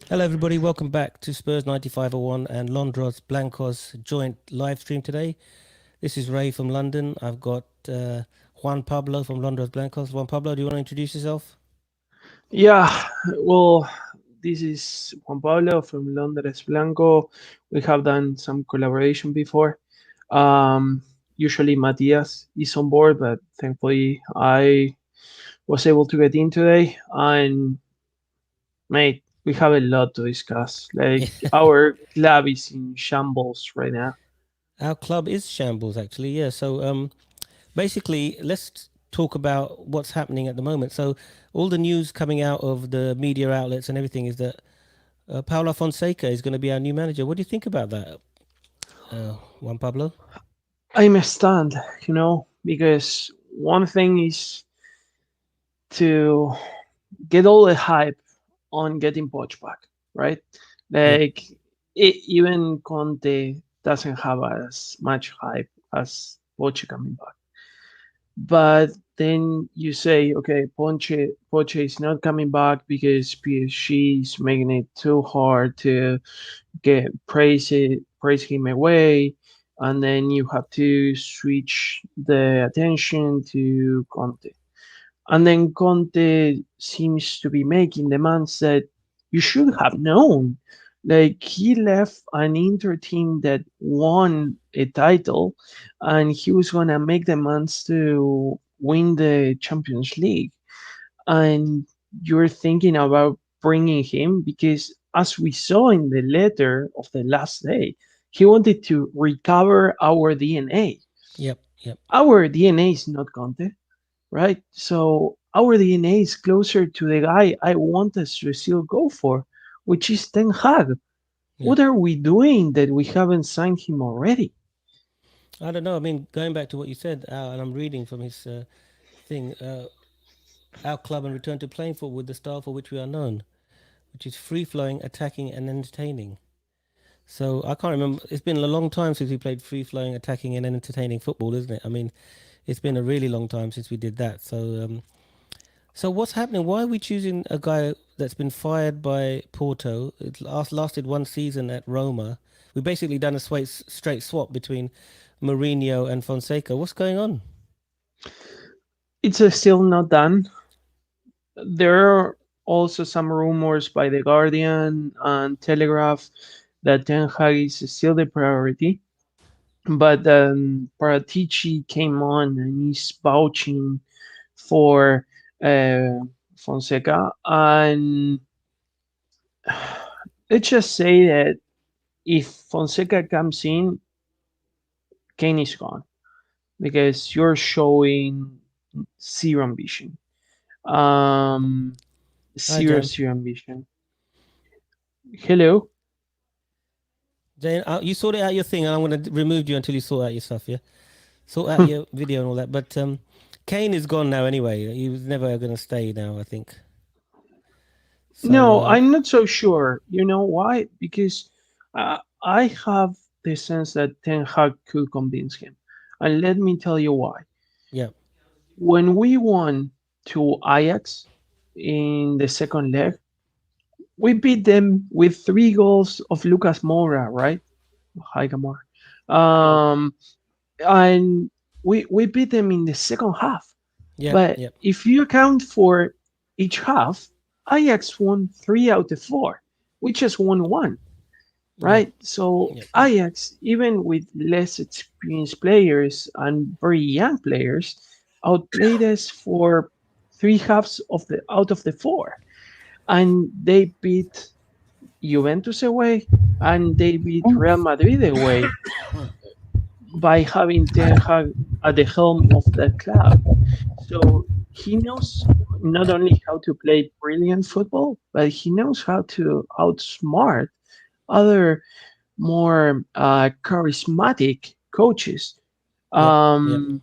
Hello, everybody. Welcome back to Spurs 9501 and Londros Blancos joint live stream today. This is Ray from London. I've got Juan Pablo from Londros Blancos. Juan Pablo, do you want to introduce yourself? Yeah, well, this is Juan Pablo from Londres Blanco. We have done some collaboration before. Um, Usually Matias is on board, but thankfully I was able to get in today. And mate, we have a lot to discuss. Like Yeah. our club is in shambles right now. Our club is shambles, actually. Yeah. So basically, let's talk about what's happening at the moment. So all the news coming out of the media outlets and everything is that Paulo Fonseca is going to be our new manager. What do you think about that, Juan Pablo? I'm a stand, because one thing is to get all the hype on getting Poch back, right? Yep. Like even Conte doesn't have as much hype as Poche coming back. But then you say, okay, Poche is not coming back because PSG is making it too hard to get praise him away, and then you have to switch the attention to Conte. And then Conte seems to be making demands that you should have known. Like he left an Inter team that won a title, and he was gonna make demands to win the Champions League. And you're thinking about bringing him because, as we saw in the letter of the last day, he wanted to recover our DNA. Yep. Yep. Our DNA is not Conte, right? So our DNA is closer to the guy I want us to still go for, which is Ten Hag. What Yep. are we doing that we haven't signed him already? I don't know. I mean, going back to what you said, and I'm reading from his thing. Our club and return to playing football with the style for which we are known, which is free flowing, attacking, and entertaining. So I can't remember. It's been a long time since we played free flowing, attacking, and entertaining football, isn't it? I mean, it's been a really long time since we did that. So what's happening? Why are we choosing a guy that's been fired by Porto? It lasted one season at Roma. We basically done a straight swap between Mourinho and Fonseca. What's going on? It's still not done. There are also some rumors by the Guardian and Telegraph that Ten Hag is still the priority. But Paratici came on and he's vouching for uh, Fonseca. And let's just say that if Fonseca comes in, Kane is gone because you're showing zero ambition. Um, Hi, zero, Jan. zero ambition. Hello. Jane, you sorted out your thing, and I'm going to remove you until you sort out your stuff. Yeah, sort out your video and all that. But Kane is gone now anyway. He was never going to stay now, I think. So No, I'm not so sure. You know why? Because I have the sense that Ten Hag could convince him. And let me tell you why. yeah, When we won to Ajax in the second leg, we beat them with 3 goals of Lucas Moura, right? Hi, Gamora. Um, and we beat them in the second half. yeah, But yeah, if you account for each half, Ajax won 3 out of 4. We just won one, yeah, right? So yeah, Ajax, even with less experienced players and very young players, outplayed us for 3 halves of the out of the 4, and they beat Juventus away, and they beat Real Madrid away by having Ten Hag at the helm of the club. So he knows not only how to play brilliant football, but he knows how to outsmart other more charismatic coaches. yeah, yeah. Um,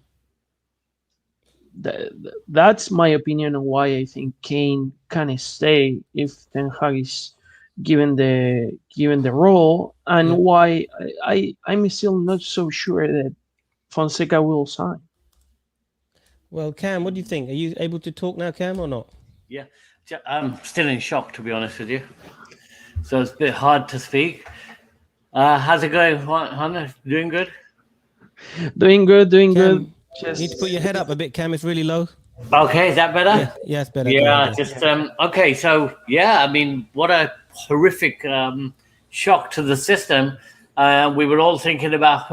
that's my opinion on why I think Kane can stay if Ten Hag is given the role, and Yeah. why I'm still not so sure that Fonseca will sign. Well, Cam, what do you think? Are you able to talk now, Cam, or not? Yeah, I'm still in shock, to be honest with you. so it's a bit hard to speak. How's it going, Hannah? Doing good? Doing good, doing good. Cam, you need to put Just your head up a bit, Cam. It's really low. Okay, is that better? Yeah, it's better. Go ahead. Yeah, Yeah. just okay. So yeah, I mean, what a horrific shock to the system. We were all thinking about,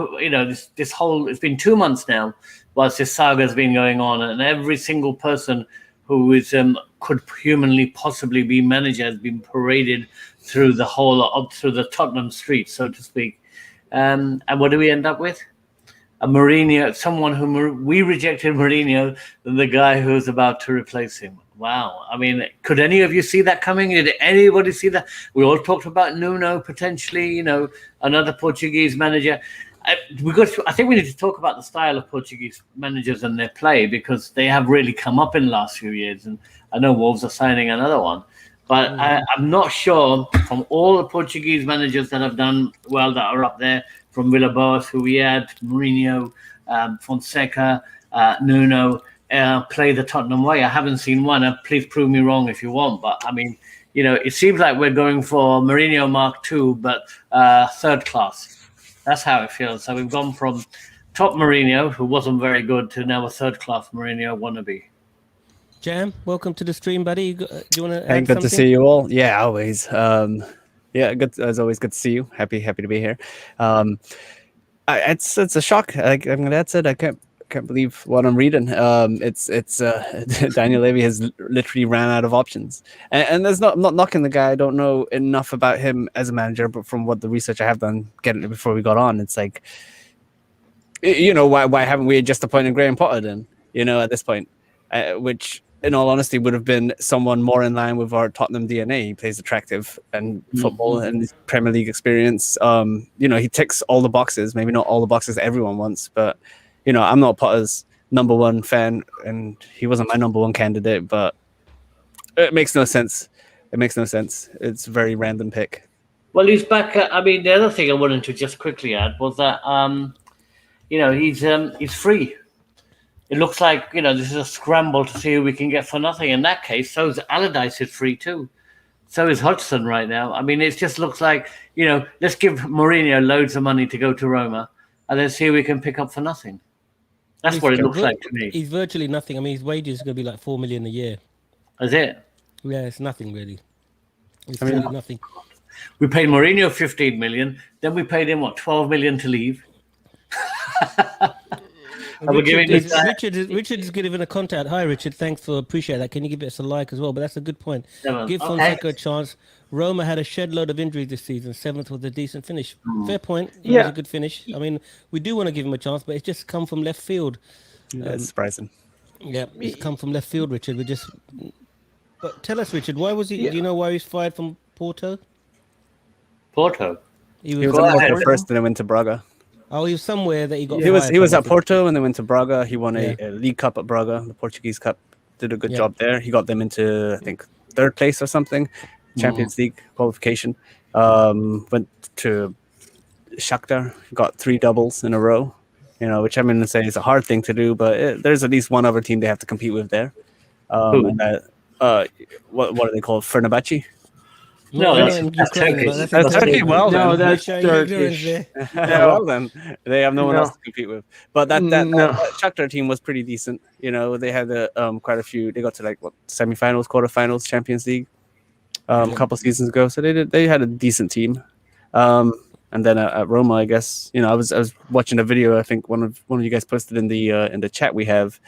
this whole. It's been 2 months now, whilst this saga has been going on, and every single person who is could humanly possibly be manager has been paraded through the whole up through the Tottenham streets, so to speak. And what do we end up with? A Mourinho, someone who we rejected Mourinho, than the guy who's about to replace him. Wow. I mean, could any of you see that coming? Did anybody see that? We all talked about Nuno potentially, another Portuguese manager. I think we need to talk about the style of Portuguese managers and their play, because they have really come up in the last few years. And I know Wolves are signing another one. But I'm not sure, from all the Portuguese managers that have done well, that are up there, from Villas-Boas, who we had, Mourinho, Fonseca, Nuno, play the Tottenham way. I haven't seen one. Please prove me wrong if you want. But, I mean, it seems like we're going for Mourinho Mark II, but third class. That's how it feels. So we've gone from top Mourinho, who wasn't very good, to now a third-class Mourinho wannabe. Jam, welcome to the stream, buddy. Do you want to Hey, add good something? to see you all. Yeah, always. Yeah, good as always. Good to see you. Happy to be here. It's a shock. Like Dad said, I can't believe what I'm reading. It's Daniel Levy has literally ran out of options, and there's I'm not knocking the guy. I don't know enough about him as a manager, but from what the research I have done, getting it before we got on, it's like, why haven't we just appointed Graham Potter then? At this point, which, in all honesty, would have been someone more in line with our Tottenham DNA. He plays attractive and football and his Premier League experience. He ticks all the boxes. Maybe not all the boxes everyone wants, but I'm not Potter's number one fan, and he wasn't my number one candidate. But it makes no sense. It's a very random pick. Well, he's back. I mean, the other thing I wanted to just quickly add was that he's free. It looks like, this is a scramble to see who we can get for nothing. In that case, so is Allardyce is free too. So is Hodgson right now. I mean, it just looks like, let's give Mourinho loads of money to go to Roma, and then see who we can pick up for nothing. That's what it looks like to me. He's virtually nothing. I mean, his wages are going to be like $4 million a year. Is it? Yeah, it's nothing really. It's really nothing. We paid Mourinho 15 million. Then we paid him, 12 million to leave. Richard is giving a contact. Hi, Richard. Thanks for appreciate that. Can you give us a like as well? But that's a good point. Give Fonseca a chance. Roma had a shed load of injuries this season. 7th was a decent finish. Fair point. It was a good finish. I mean, we do want to give him a chance, but it's just come from left field. That's surprising. Yeah, it's come from left field, Richard. But tell us, Richard, why was he? Do you know why he's fired from Porto? Porto. He was at Porto first, and then went to Braga. Oh, he was somewhere that he got. He was at Porto and then went to Braga. He won a League Cup at Braga, the Portuguese Cup. Did a good job there. He got them into, I think, 3rd place or something, Champions League qualification. Went to Shakhtar, got 3 doubles in a row. Which I'm going to say is a hard thing to do, but there's at least one other team they have to compete with there. And what are they called? Fenerbahce. No, that's Turkish. That's Turkey. Well, no, then. that's Turkish. Well, then they have no one else to compete with. But that Shakhtar team was pretty decent. They had quite a few. They got to semifinals, quarterfinals, Champions League a couple seasons ago. So they had a decent team. And then at Roma, I guess I was watching a video. I think one of you guys posted in the chat we have,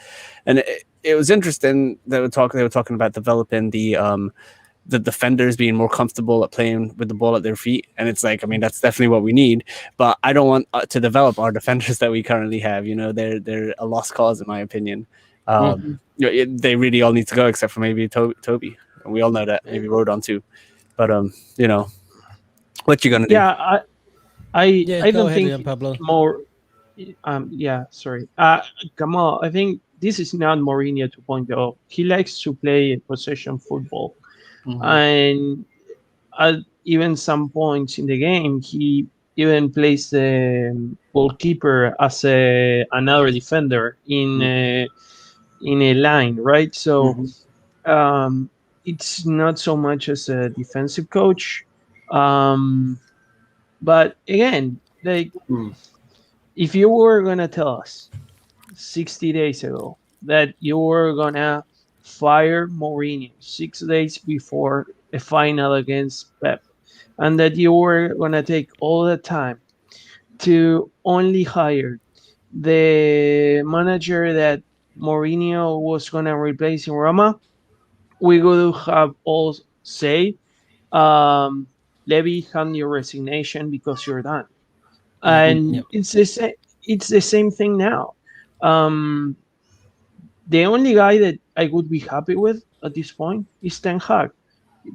and it was interesting. They were talking about developing the defenders being more comfortable at playing with the ball at their feet. And it's like, I mean, that's definitely what we need, but I don't want to develop our defenders that we currently have. They're a lost cause, in my opinion. They really all need to go, except for maybe Toby. And we all know that. Maybe Rodon too. But, what you going to do? Yeah, I don't think Juanpablo. more. Sorry. Kamal, I think this is not Mourinho 2.0. He likes to play possession football. And at even some points in the game, he even plays the goalkeeper as another defender in a line, right? So it's not so much as a defensive coach. But again, like, if you were gonna tell us 60 days ago that you were gonna fire Mourinho 6 days before a final against Pep, and that you were gonna take all the time to only hire the manager that Mourinho was gonna replace in Roma, we would have all say, Levy, hand your resignation because you're done. And it's the same thing now. Um, the only guy that I would be happy with at this point is Ten Hag,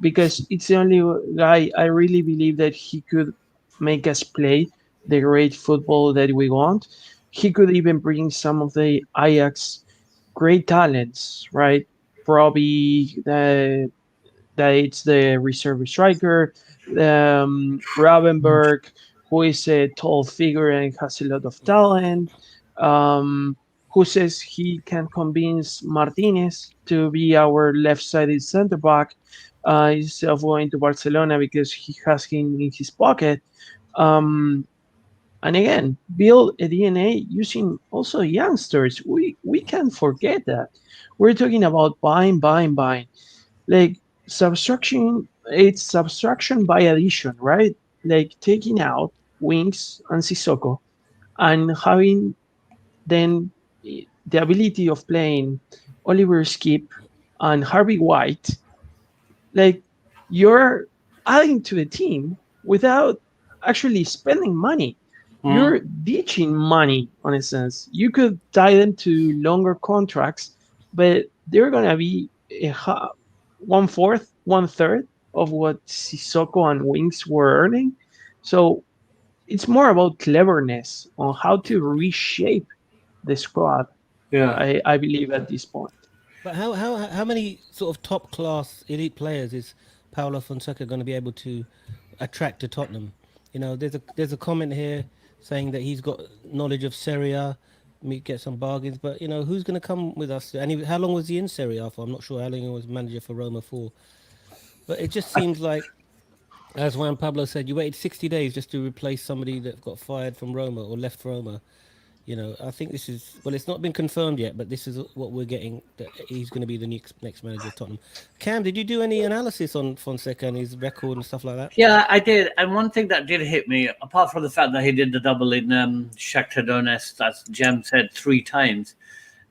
because it's the only guy I really believe that he could make us play the great football that we want. He could even bring some of the Ajax great talents, right? Probably that it's the reserve striker, Ravenberg, who is a tall figure and has a lot of talent, who says he can convince Martinez to be our left-sided center back instead of going to Barcelona because he has him in his pocket. And again, build a DNA using also youngsters. We can't forget that. We're talking about buying. Like, subtraction, it's subtraction by addition, right? Like taking out Wings and Sissoko and having then the ability of playing Oliver Skip and Harvey White. Like, you're adding to the team without actually spending money. You're ditching money, on a sense. You could tie them to longer contracts, but they're gonna be one-fourth, one-third of what Sissoko and Wings were earning. So it's more about cleverness on how to reshape the squad. Yeah. I believe at this point. But how many sort of top class elite players is Paulo Fonseca going to be able to attract to Tottenham? You know, there's a comment here saying that he's got knowledge of Serie A, get some bargains. But you know, who's going to come with us? And how long was he in Serie A for? I'm not sure how long he was manager for Roma for. But it just seems like, as Juan Pablo said, you waited 60 days just to replace somebody that got fired from Roma or left Roma. You know, I think this is, well, it's not been confirmed yet, but this is what we're getting, that he's going to be the next manager of Tottenham. Cam, did you do any analysis on Fonseca and his record and stuff like that? Yeah, I did. And one thing that did hit me, apart from the fact that he did the double in Shakhtar Donetsk, as Jem said, 3 times,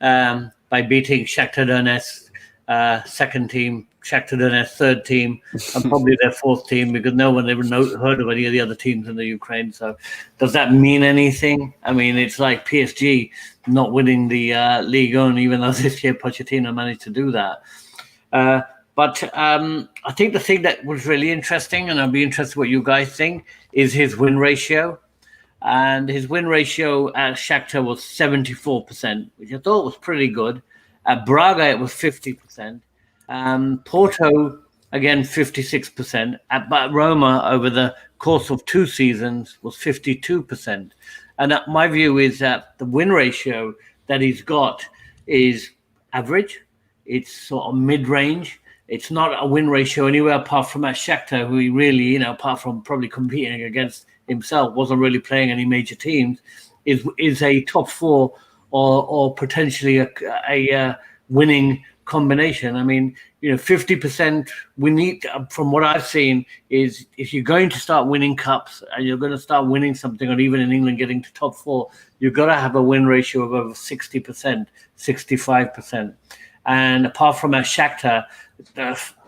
by beating Shakhtar Donetsk, second team, Shakhtar Donetsk, third team, and probably their fourth team, because no one ever heard of any of the other teams in the Ukraine. So does that mean anything? I mean, it's like PSG not winning the Ligue 1, even though this year Pochettino managed to do that. But I think the thing that was really interesting, and I'd be interested what you guys think, is his win ratio. And his win ratio at Shakhtar was 74%, which I thought was pretty good. At Braga, it was 50%. Porto, again, 56%. At Roma, over the course of 2 seasons, was 52%. And my view is that the win ratio that he's got is average. It's sort of mid-range. It's not a win ratio anywhere apart from at Shakhtar, who he really, you know, apart from probably competing against himself, wasn't really playing any major teams, is a top 4 or potentially a winning combination. I mean, you know, 50% we need, from what I've seen, is if you're going to start winning cups and you're going to start winning something, or even in England getting to top 4, you've got to have a win ratio of over 60%, 65%. And apart from at Shakhtar,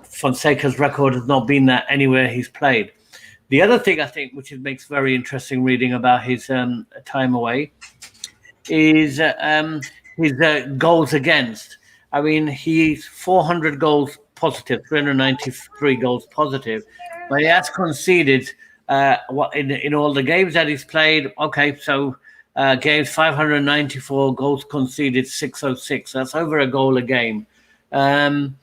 Fonseca's record has not been that anywhere he's played. The other thing I think, which makes very interesting reading about his time away, is his goals against. I mean, he's 400 goals positive, 393 goals positive, but he has conceded in all the games that he's played. Okay, so games 594, goals conceded 606. That's over a goal a game. And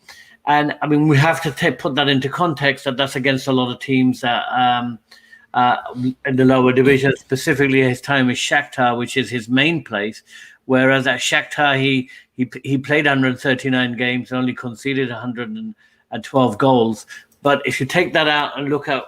I mean, we have to put that into context, that that's against a lot of teams that in the lower division, specifically his time with Shakhtar, which is his main place. Whereas at Shakhtar, he played 139 games and only conceded 112 goals. But if you take that out and look at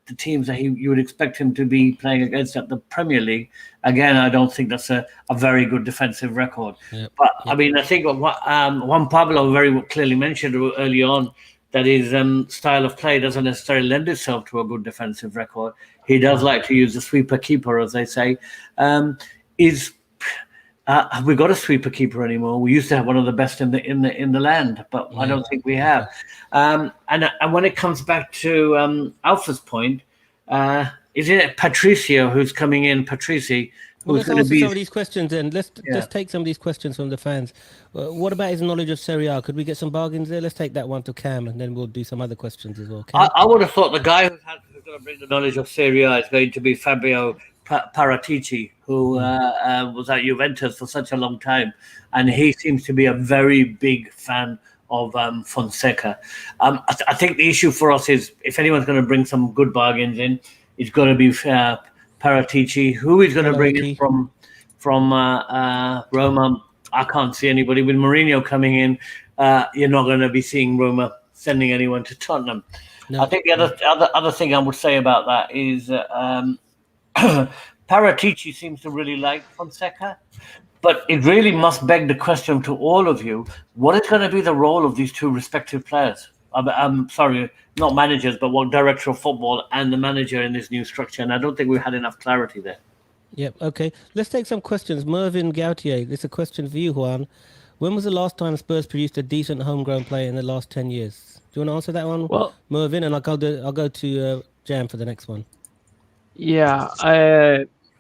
the teams that you would expect him to be playing against at the Premier League, again, I don't think that's a very good defensive record. Yep. But I mean, I think what Juan Pablo very clearly mentioned early on, that his style of play doesn't necessarily lend itself to a good defensive record. He does like to use the sweeper keeper, as they say. Have we got a sweeper keeper anymore? We used to have one of the best in the land, but I don't think we have. And when it comes back to Alpha's point, is it Patricio who's coming in? Patrici, Well, who's let's going to answer be some of these questions then. Let's take some of these questions from the fans. What about his knowledge of Serie A? Could we get some bargains there? Let's take that one to Cam, and then we'll do some other questions as well. Cam? I would have thought the guy who's going to bring the knowledge of Serie A is going to be Fabio Paratici, who was at Juventus for such a long time, and he seems to be a very big fan of Fonseca. I think the issue for us is, if anyone's going to bring some good bargains in, it's going to be Paratici. Who is going to bring in from Roma? I can't see anybody. With Mourinho coming in, you're not going to be seeing Roma sending anyone to Tottenham. No. I think the other thing I would say about that is Paratici seems to really like Fonseca, but it really must beg the question to all of you: what is going to be the role of these two respective players? I'm sorry, not managers, but director of football and the manager in this new structure. And I don't think we've had enough clarity there. Yep. Okay. Let's take some questions. Mervyn Gautier, this is a question for you, Juan. When was the last time Spurs produced a decent homegrown player in the last 10 years? Do you want to answer that one, Mervyn? And I'll go to Jam for the next one. Yeah,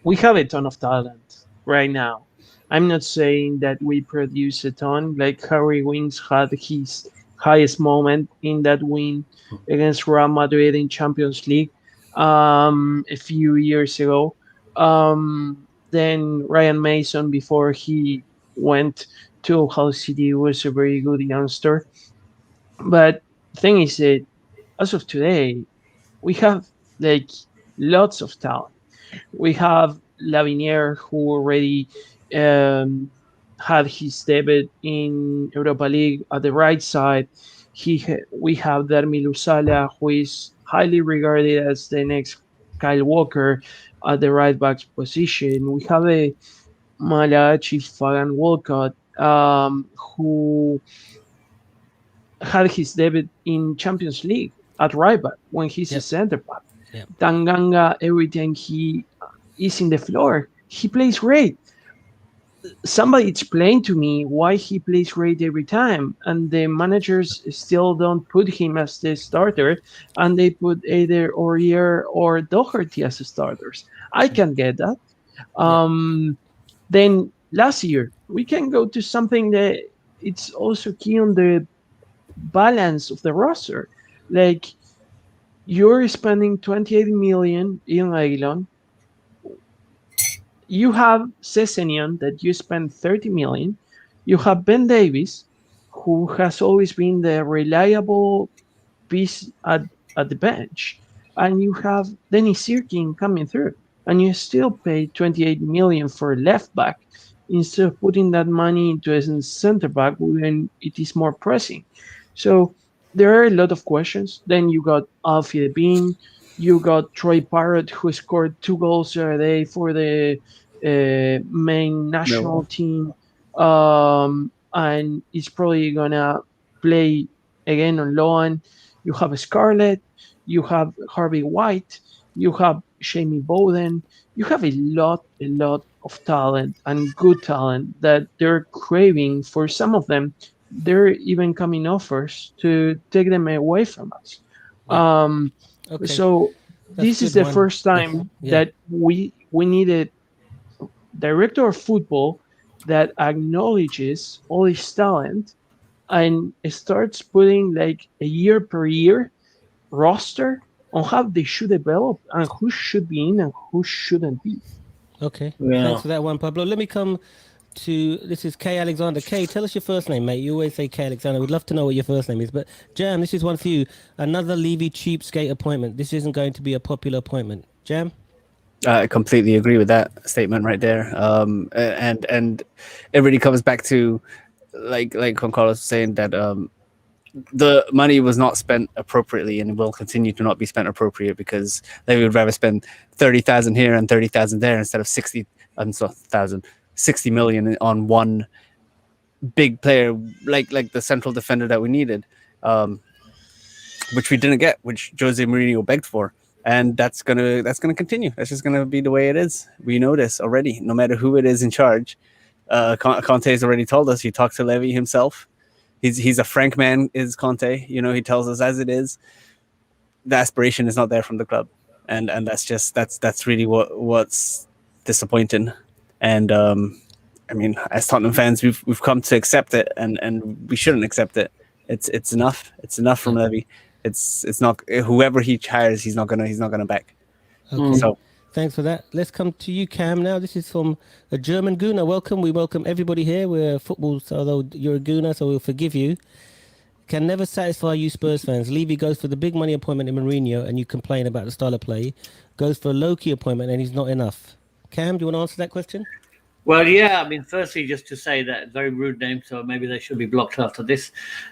we have a ton of talent right now. I'm not saying that we produce a ton. Like Harry Winks had his highest moment in that win against Real Madrid in Champions League a few years ago. Then Ryan Mason, before he went to Hull City, was a very good youngster. But the thing is that as of today, we have like lots of talent. We have Lavinier, who already had his debut in Europa League at the right side. We have Dermi Lusala, who is highly regarded as the next Kyle Walker at the right back position. We have a Malachi Fagan Walcott, who had his debut in Champions League at right back when he's a center back. Yep. Tanganga, every time he is in the floor, he plays great. Somebody explained to me why he plays great every time, and the managers still don't put him as the starter, and they put either Aurier or Doherty as the starters. I can get that. Then last year, we can go to something that it's also key on the balance of the roster. Like, you're spending 28 million in Aguilon. You have Sessegnon that you spend 30 million. You have Ben Davies, who has always been the reliable piece at the bench. And you have Dennis Sirkin coming through. And you still pay 28 million for a left back instead of putting that money into a center back when it is more pressing. So there are a lot of questions. Then you got Alfie Bean. You got Troy Parrott, who scored 2 goals a day for the main national team. And is probably going to play again on loan. You have Scarlett. You have Harvey White. You have Jamie Bowden. You have a lot of talent and good talent that they're craving. For some of them, they're even coming offers to take them away from us. Okay. So this is the first time that we need a director of football that acknowledges all this talent and starts putting like a year per year roster on how they should develop and who should be in and who shouldn't be. Okay. Thanks for that one, Pablo. Let me come to, this is K Alexander. K, tell us your first name, mate. You always say K Alexander. We'd love to know what your first name is. But Jam, this is one for you. Another Levy cheapskate appointment. This isn't going to be a popular appointment. Jam? I completely agree with that statement right there. And it really comes back to like Juan Carlos was saying that the money was not spent appropriately and will continue to not be spent appropriate because they would rather spend 30,000 here and 30,000 there instead of 60 million on one big player like the central defender that we needed, which we didn't get, which Jose Mourinho begged for. And that's gonna continue. That's just gonna be the way it is. We know this already. No matter who it is in charge, Conte has already told us. He talked to Levy himself. He's a frank man, is Conte. He tells us as it is. The aspiration is not there from the club, and that's really what's disappointing. And I mean, as Tottenham fans, we've come to accept it, and we shouldn't accept it. It's enough. It's enough from Levy. It's not whoever he hires. He's not gonna back. Okay. So thanks for that. Let's come to you, Cam. Now, this is from a German Gooner. Welcome. We welcome everybody here. We're football, so although you're a Gooner, so we'll forgive you. Can never satisfy you Spurs fans. Levy goes for the big money appointment in Mourinho, and you complain about the style of play. Goes for a low-key appointment, and he's not enough. Cam, do you want to answer that question? Well, yeah, I mean, firstly, just to say that very rude name, so maybe they should be blocked after this.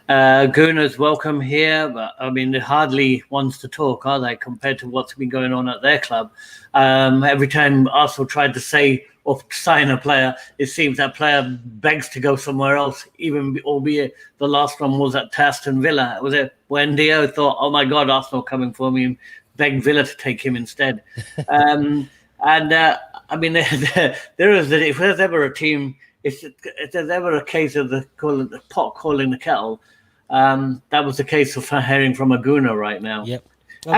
Gooners, welcome here, but I mean, they're hardly ones to talk, are they, compared to what's been going on at their club? Every time Arsenal tried to say or sign a player, it seems that player begs to go somewhere else, even albeit the last one was at Aston Villa. Was it when Dio thought, oh my God, Arsenal coming for me, and begged Villa to take him instead? I mean, there is if there's ever a team, if there's ever a case of the pot calling the kettle, that was the case of hearing from a Gooner right now. Yep. Okay.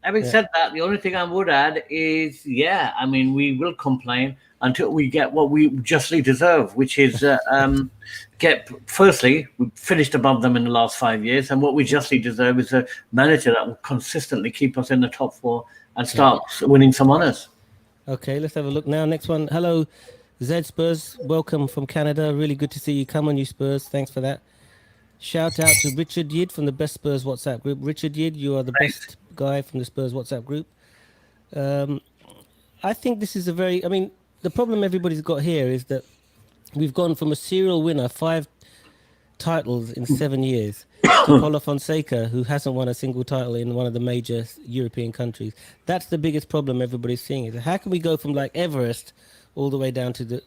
Having said that, the only thing I would add is, I mean, we will complain until we get what we justly deserve, which is firstly, we finished above them in the last 5 years, and what we justly deserve is a manager that will consistently keep us in the top four and start winning some honours. Okay, let's have a look now. Next one. Hello, Zed Spurs. Welcome from Canada. Really good to see you. Come on, you Spurs. Thanks for that. Shout out to Richard Yid from the Best Spurs WhatsApp group. Richard Yid, you are the best guy from the Spurs WhatsApp group. I think this is the problem everybody's got here is that we've gone from a serial winner, 5 titles in 7 years, to Paulo Fonseca, who hasn't won a single title in one of the major European countries. That's the biggest problem everybody's seeing. Is how can we go from like Everest all the way down to the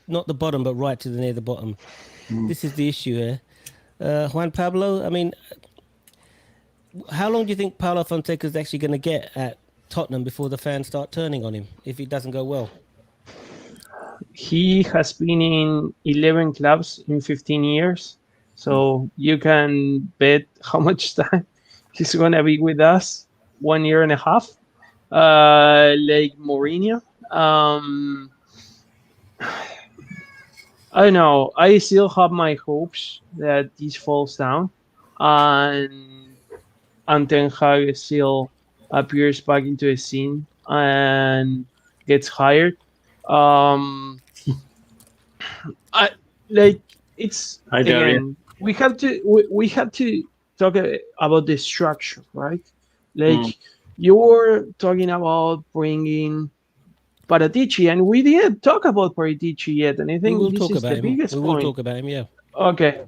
not the bottom, but right to the near the bottom? This is the issue here. Juan Pablo, I mean, how long do you think Paulo Fonseca is actually going to get at Tottenham before the fans start turning on him if it doesn't go well? He has been in 11 clubs in 15 years. So you can bet how much time he's going to be with us, 1 year and a half, like Mourinho. I don't know. I still have my hopes that this falls down and Ten Hag still appears back into the scene and gets hired. We have to talk about the structure, right? Like you were talking about bringing Paratici, and we didn't talk about Paratici yet, and I think this is the biggest point. We will talk about him, yeah. Okay.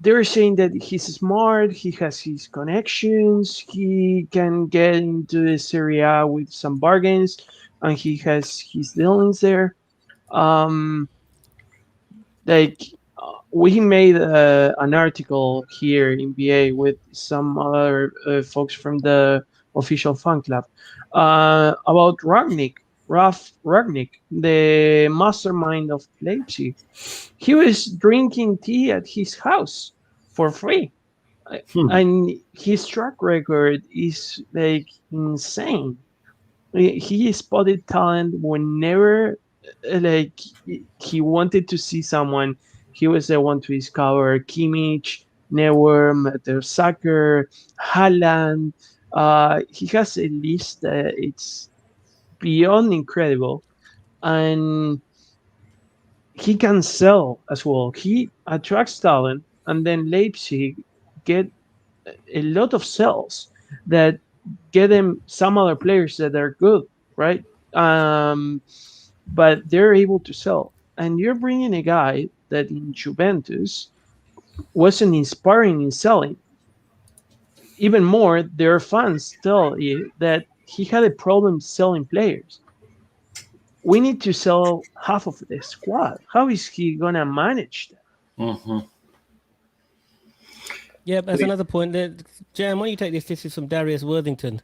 They're saying that he's smart, he has his connections, he can get into the Serie A with some bargains, and he has his dealings there. We made an article here in BA with some other folks from the official fan club about Ralf Ragnick, the mastermind of Leipzig. He was drinking tea at his house for free. And his track record is like insane. He spotted talent whenever he wanted to see someone. He was the one to discover Kimmich, Neuer, Mertesacker, Haaland. He has a list that it's beyond incredible, and he can sell as well. He attracts talent, and then Leipzig get a lot of sales that get them some other players that are good, right? But they're able to sell. And you're bringing a guy that in Juventus wasn't inspiring in selling. Even more, their fans tell you that he had a problem selling players. We need to sell half of the squad. How is he gonna manage that? Mm-hmm. Yeah, that's another point. Jam, why don't you take this? This is from Darius Worthington.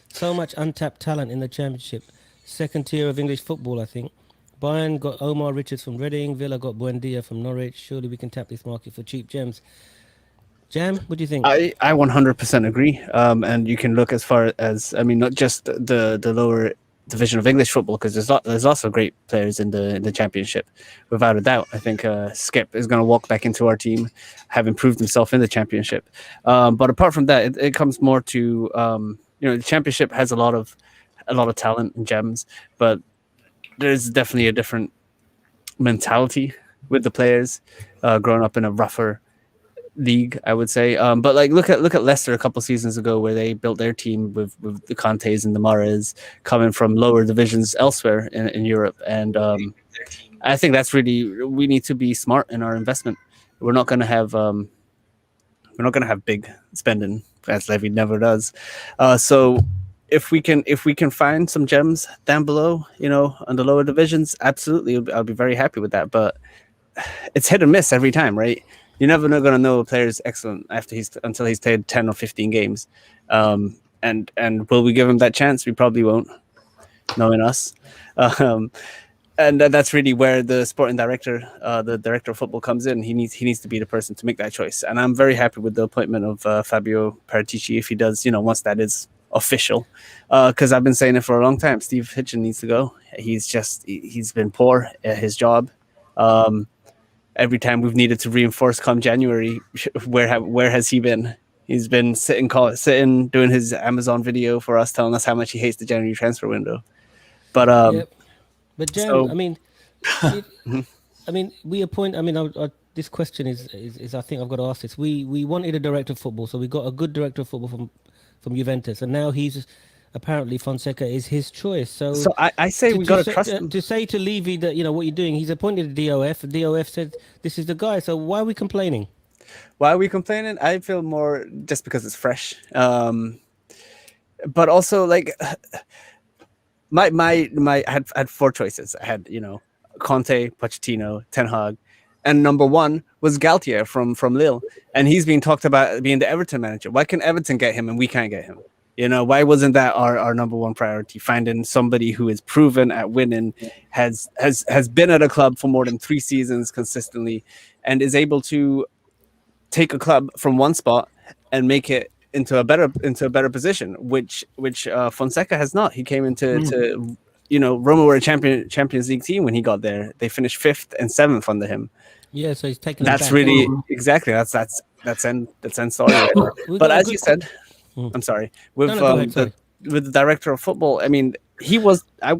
So much untapped talent in the championship. Second tier of English football, I think. Bayern got Omar Richards from Reading. Villa got Buendia from Norwich. Surely we can tap this market for cheap gems. Jam, what do you think? I 100% agree. And you can look as far as, I mean, not just the lower division of English football, because there's also great players in the championship, without a doubt. I think Skip is going to walk back into our team, having proved himself in the championship. But apart from that, it comes more to the championship has a lot of talent and gems, but there's definitely a different mentality with the players growing up in a rougher league, I would say. But like look at Leicester a couple seasons ago, where they built their team with the Contes and the Mares coming from lower divisions elsewhere in Europe. And I think that's really, we need to be smart in our investment. We're not going to have big spending, as Levy never does. So if we can find some gems down below, on the lower divisions, absolutely, I'll be very happy with that. But it's hit or miss every time, right? You're never going to know a player is excellent until he's played 10 or 15 games. And will we give him that chance? We probably won't, knowing us. And that's really where the sporting director, the director of football, comes in. He needs to be the person to make that choice. And I'm very happy with the appointment of Fabio Paratici, if he does, once that is official. Because I've been saying it for a long time. Steve Hitchen needs to go. He's been poor at his job. Every time we've needed to reinforce come January, where has he been? He's been sitting doing his Amazon video for us, telling us how much he hates the January transfer window. But But Jam, so- I mean, we appoint. I mean, this question is I think I've got to ask this. We wanted a director of football, so we got a good director of football from Juventus, and now he's apparently Fonseca is his choice. So I say we got to trust him. To say to Levy that what you're doing, he's appointed a DOF. The DOF said this is the guy. So why are we complaining? Why are we complaining? I feel more just because it's fresh. But also, like, my I had four choices. I had Conte, Pochettino, Ten Hag, and number one was Galtier from Lille, and he's being talked about being the Everton manager. Why can Everton get him and we can't get him? Why wasn't that our number one priority? Finding somebody who is proven at winning, has been at a club for more than 3 seasons consistently, and is able to take a club from one spot and make it into a better position, which Fonseca has not. He came into Roma were a Champions League team when he got there. They finished 5th and 7th under him. Yeah, so he's taking. That's really exactly that's end story. But as you said, I'm sorry. With with the director of football, I mean, he was. I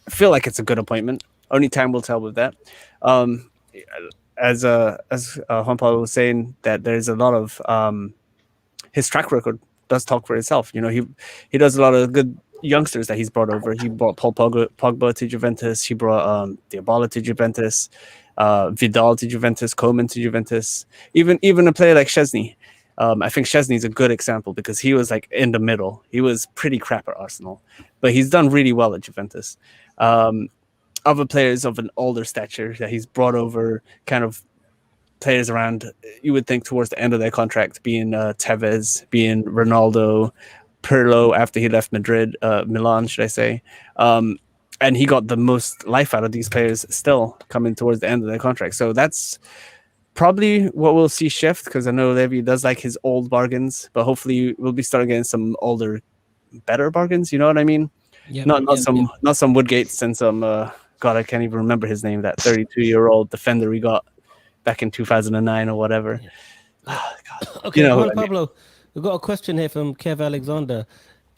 feel like it's a good appointment. Only time will tell with that. As Juan Pablo was saying, that there's a lot of his track record does talk for itself. He does a lot of good youngsters that he's brought over. He brought Paul Pogba to Juventus. He brought Dybala to Juventus, Vidal to Juventus, Koeman to Juventus. Even a player like Szczesny. I think Szczesny is a good example because he was like in the middle. He was pretty crap at Arsenal, but he's done really well at Juventus. Other players of an older stature that he's brought over, kind of players around, you would think towards the end of their contract, being Tevez, being Ronaldo, Pirlo after he left Milan, should I say. And he got the most life out of these players still coming towards the end of their contract. So that's probably what we'll see shift, because I know Levy does like his old bargains, but hopefully we'll be starting getting some older, better bargains. You know what I mean? Yep, not some Woodgates and some God, I can't even remember his name. That 32-year-old defender we got back in 2009 or whatever. Yeah. Oh, God. Okay, Juan Pablo, we've got a question here from Kev Alexander.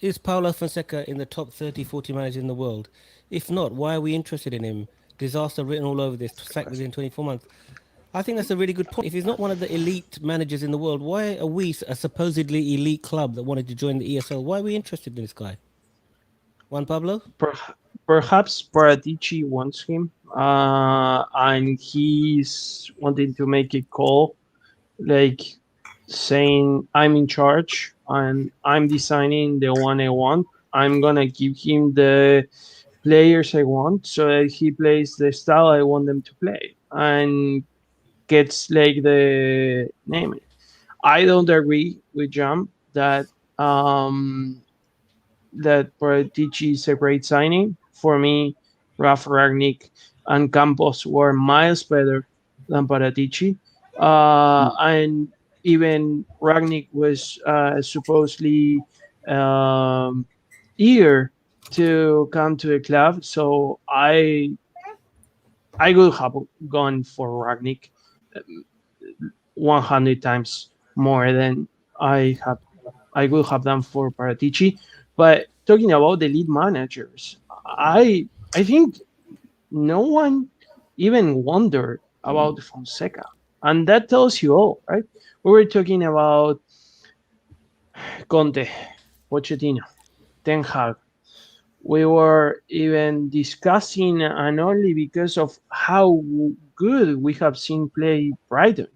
Is Paulo Fonseca in the top 30, 40 managers in the world? If not, why are we interested in him? Disaster written all over this, sacked within 24 months. I think that's a really good point. If he's not one of the elite managers in the world, why are we, a supposedly elite club that wanted to join the ESL, why are we interested in this guy? Juan Pablo? Perhaps Paratici wants him, and he's wanting to make a call like saying I'm in charge and I'm designing the one I want. I'm gonna give him the players I want so that he plays the style I want them to play and gets like the name. I don't agree with Jam um that Paratici is a great signing. For me, Rafa Ragnick and Campos were miles better than Paratici. And even Ragnick was supposedly um, eager to come to the club. So I would have gone for Ragnick 100 times more than I would have done for Paratici. But talking about the lead managers, I think no one even wondered about Fonseca, and that tells you all, right? We were talking about Conte, Pochettino, Ten Hag. We were even discussing, and only because of how good we have seen play Brighton,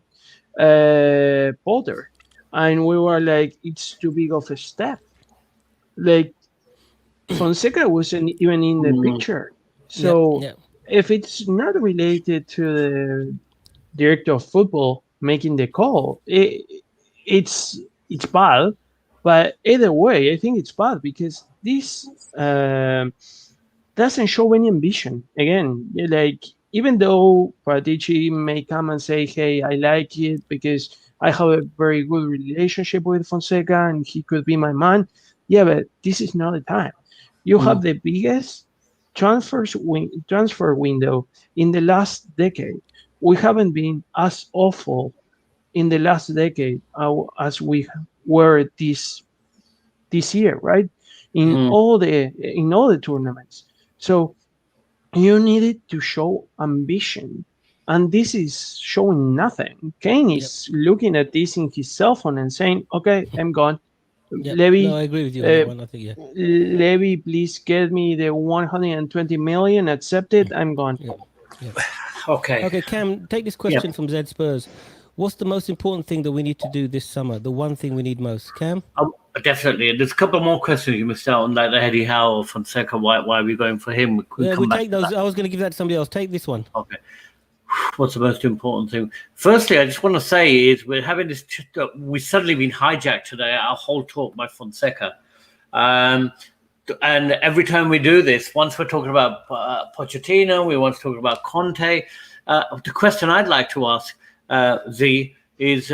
Potter, and we were like, it's too big of a step. Like Fonseca wasn't even in the picture. Yep. So Yep. if it's not related to the director of football making the call, it's bad. But either way, I think it's bad because this doesn't show any ambition. Again, like even though Paratici may come and say, "Hey, I like it because I have a very good relationship with Fonseca and he could be my man," yeah, but this is not the time. You have the biggest transfer window in the last decade. We haven't been as awful in the last decade as we were this year, right? In all the tournaments. So you needed to show ambition, and this is showing nothing. Kane Yep. is looking at this in his cell phone and saying, "Okay, I'm gone. Yep. No, Levy, I agree with you on that uh, one. I think, yeah. Levy, please get me the 120 million. Accept it. I'm gone." Yeah. Yeah. Okay. Okay, Cam, take this question from Zed Spurs. What's the most important thing that we need to do this summer? The one thing we need most, Cam? Definitely. There's a couple more questions you missed out on, like the Eddie Howe or Fonseca. Why are we going for him? We take those. I was going to give that to somebody else. Take this one. Okay. What's the most important thing? Firstly, I just want to say is we're having this. We've suddenly been hijacked today. Our whole talk by Fonseca, and every time we do this, once we're talking about Pochettino, we want to talk about Conte. The question I'd like to ask Z is,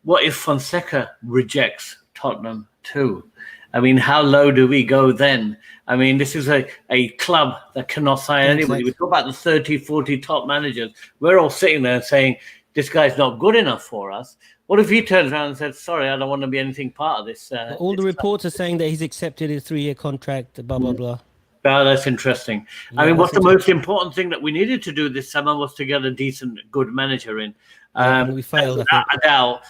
what if Fonseca rejects Tottenham too? I mean, how low do we go then? I mean, this is a club that cannot sign anybody. We talk about the 30, 40 top managers. We're all sitting there saying, this guy's not good enough for us. What if he turns around and says, sorry, I don't want to be anything part of this? All the reports are saying that he's accepted his 3-year contract, blah, blah, blah. Oh, that's interesting. Yeah, I mean, what's the most important thing that we needed to do this summer was to get a decent, good manager in. And we failed, I think. Now,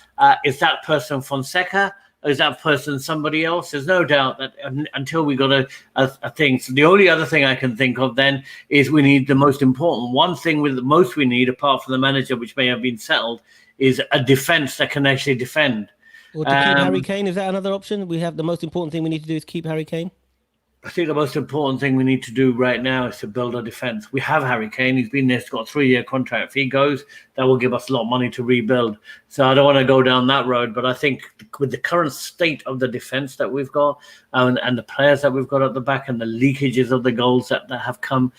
is that person Fonseca? Is that person somebody else? There's no doubt that until we got a thing. So the only other thing I can think of then is we need the most important one thing with the most we need, apart from the manager, which may have been settled, is a defense that can actually defend. Or to keep Harry Kane, is that another option? We have the most important thing we need to do is keep Harry Kane? I think the most important thing we need to do right now is to build our defense. We have Harry Kane. He's been there. He's got a 3-year contract. If he goes, that will give us a lot of money to rebuild. So I don't want to go down that road. But I think with the current state of the defense that we've got and the players that we've got at the back and the leakages of the goals that have come,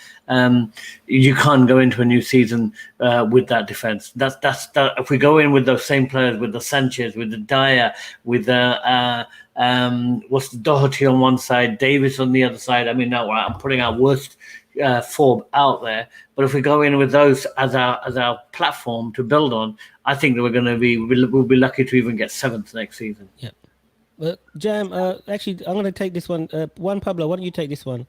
you can't go into a new season with that defense. That's if we go in with those same players, with the Sanchez, with the Dyer, with the what's the Doherty on one side, Davis on the other side. I mean, now I'm putting our worst form out there, but if we go in with those as our platform to build on, I think that we'll be lucky to even get 7th next season. Yeah. Well, Jam, actually, I'm going to take this one. Juanpablo, why don't you take this one?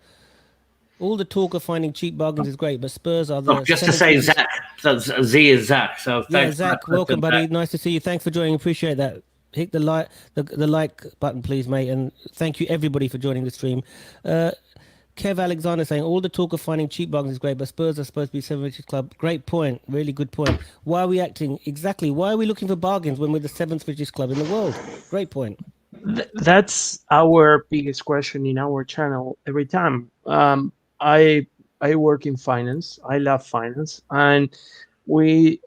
All the talk of finding cheap bargains is great, but Spurs are the... just to say, Zach, Z is Zach. So thanks, Zach, welcome, buddy. Nice to see you. Thanks for joining. Appreciate that. Hit the like button, please, mate, and thank you everybody for joining the stream. Cam, Kev Alexander saying all the talk of finding cheap bargains is great, but Spurs are supposed to be seventh richest club. Great point, really good point. Why are we acting exactly? Why are we looking for bargains when we're the seventh richest club in the world? Great point. That's our biggest question in our channel every time. I work in finance. I love finance, and we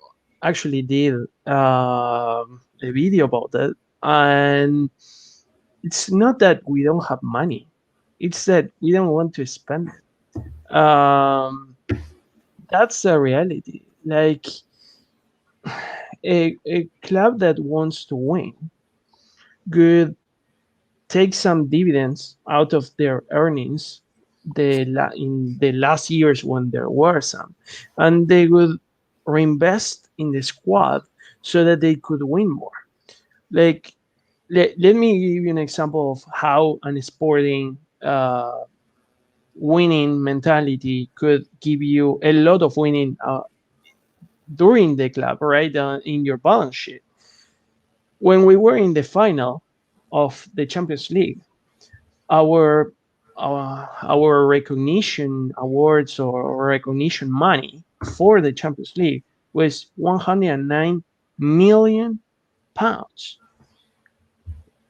actually did a video about that. And it's not that we don't have money; it's that we don't want to spend it. That's the reality. Like a club that wants to win could take some dividends out of their earnings in the last years when there were some, and they would reinvest in the squad so that they could win more. Like, let me give you an example of how an sporting winning mentality could give you a lot of winning during the club, right? In your balance sheet. When we were in the final of the Champions League, our recognition awards or recognition money for the Champions League was 109 million pounds,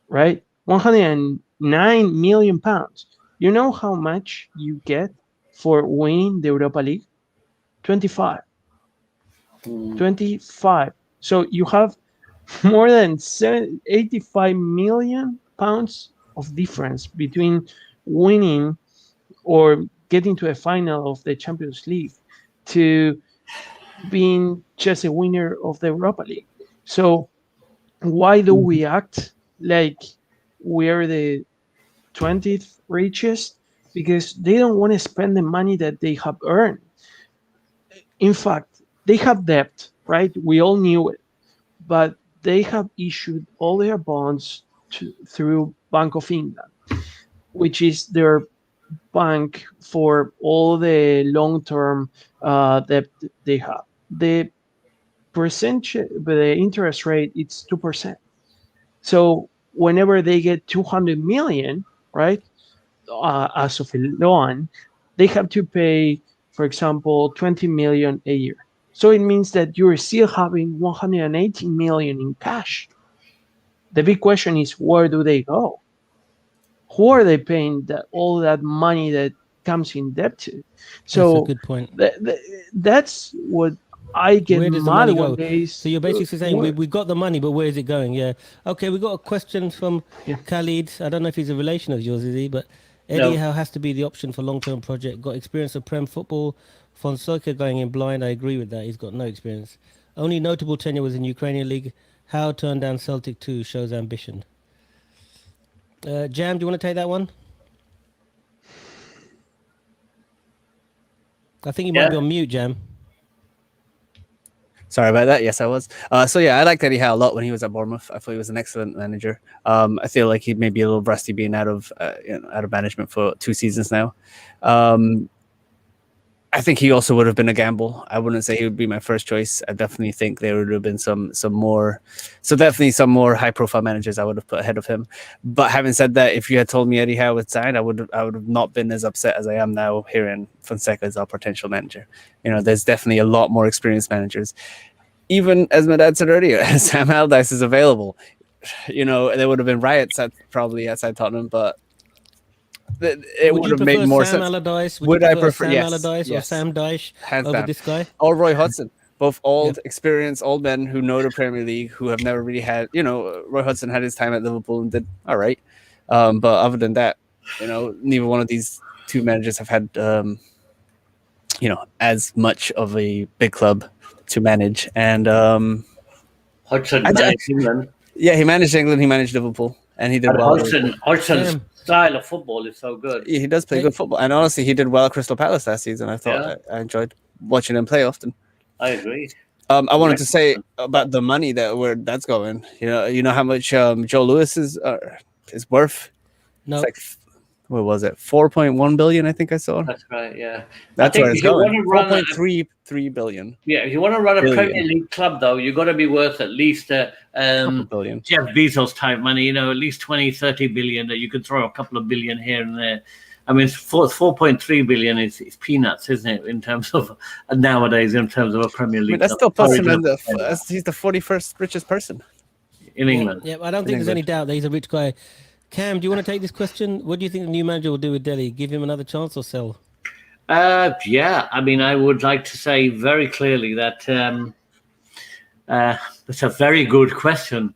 right? 109 million pounds. You know how much you get for winning the Europa League? 25. 25. So you have more than 85 million pounds of difference between winning or getting to a final of the Champions League to being just a winner of the Europa League. So why do we act like we're the 20th richest? Because they don't want to spend the money that they have earned. In fact, they have debt, right? We all knew it. But they have issued all their bonds through Bank of England, which is their bank for all the long-term debt they have. The percentage, the interest rate, it's 2%. So whenever they get 200 million, right, as of a loan, they have to pay, for example, 20 million a year. So it means that you're still having 180 million in cash. The big question is, where do they go? Who are they paying all that money that comes in debt to? So that's a good point. That's what I get where does the mad money one go? day. So you're basically saying we got the money, but where is it going? Yeah. Okay, we got a question from Khalid. I don't know if he's a relation of yours, is he? But Eddie Howe has to be the option for long-term project. Got experience of Prem football. Fonseca going in blind. I agree with that. He's got no experience. Only notable tenure was in Ukrainian league. Howe turned down Celtic too. Shows ambition. Jam, do you want to take that one? I think you might be on mute, Jam. Sorry about that. Yes, I was. So yeah, I liked Eddie Howe a lot when he was at Bournemouth. I thought he was an excellent manager. I feel like he may be a little rusty being out of management for 2 seasons now. I think he also would have been a gamble. I wouldn't say he would be my first choice. I definitely think there would have been some more high profile managers I would have put ahead of him. But having said that, if you had told me Eddie Howe would sign, I would have not been as upset as I am now hearing Fonseca as our potential manager. There's definitely a lot more experienced managers. Even as my dad said earlier, Sam Allardyce is available. There would have been riots probably outside Tottenham, but it would have made more sense. Allardyce? Would I prefer Sam Allardyce or Sam Dyche over down. this guy? Or Roy Hodgson. Both old, experienced old men who know the Premier League, who have never really had, Roy Hodgson had his time at Liverpool and did all right. But other than that, neither one of these two managers have had, as much of a big club to manage. And Hodgson managed England. Yeah, he managed England, he managed Liverpool, and he did well. Hodgson's style of football is so good. Yeah, he does play good football. And honestly, he did well at Crystal Palace last season. I thought I enjoyed watching him play often. I agree. I wanted to say about the money that's going. You know how much Joe Lewis is worth? No. It's like, what was it? 4.1 billion, I think I saw. That's right, yeah. That's where it's going. 4.33 billion. Yeah, if you want to run a Premier League club, though, you've got to be worth at least billion. Jeff Bezos type money, at least 20, 30 billion. That you could throw a couple of billion here and there. I mean, 4.3 billion is peanuts, isn't it? In terms of nowadays, in terms of a Premier League. That's still puts him as he's the 41st richest person in England. Yeah, I don't think there's any doubt that he's a rich guy. Cam, do you want to take this question? What do you think the new manager will do with Delhi? Give him another chance or sell? Yeah, I mean, I would like to say very clearly that that's a very good question.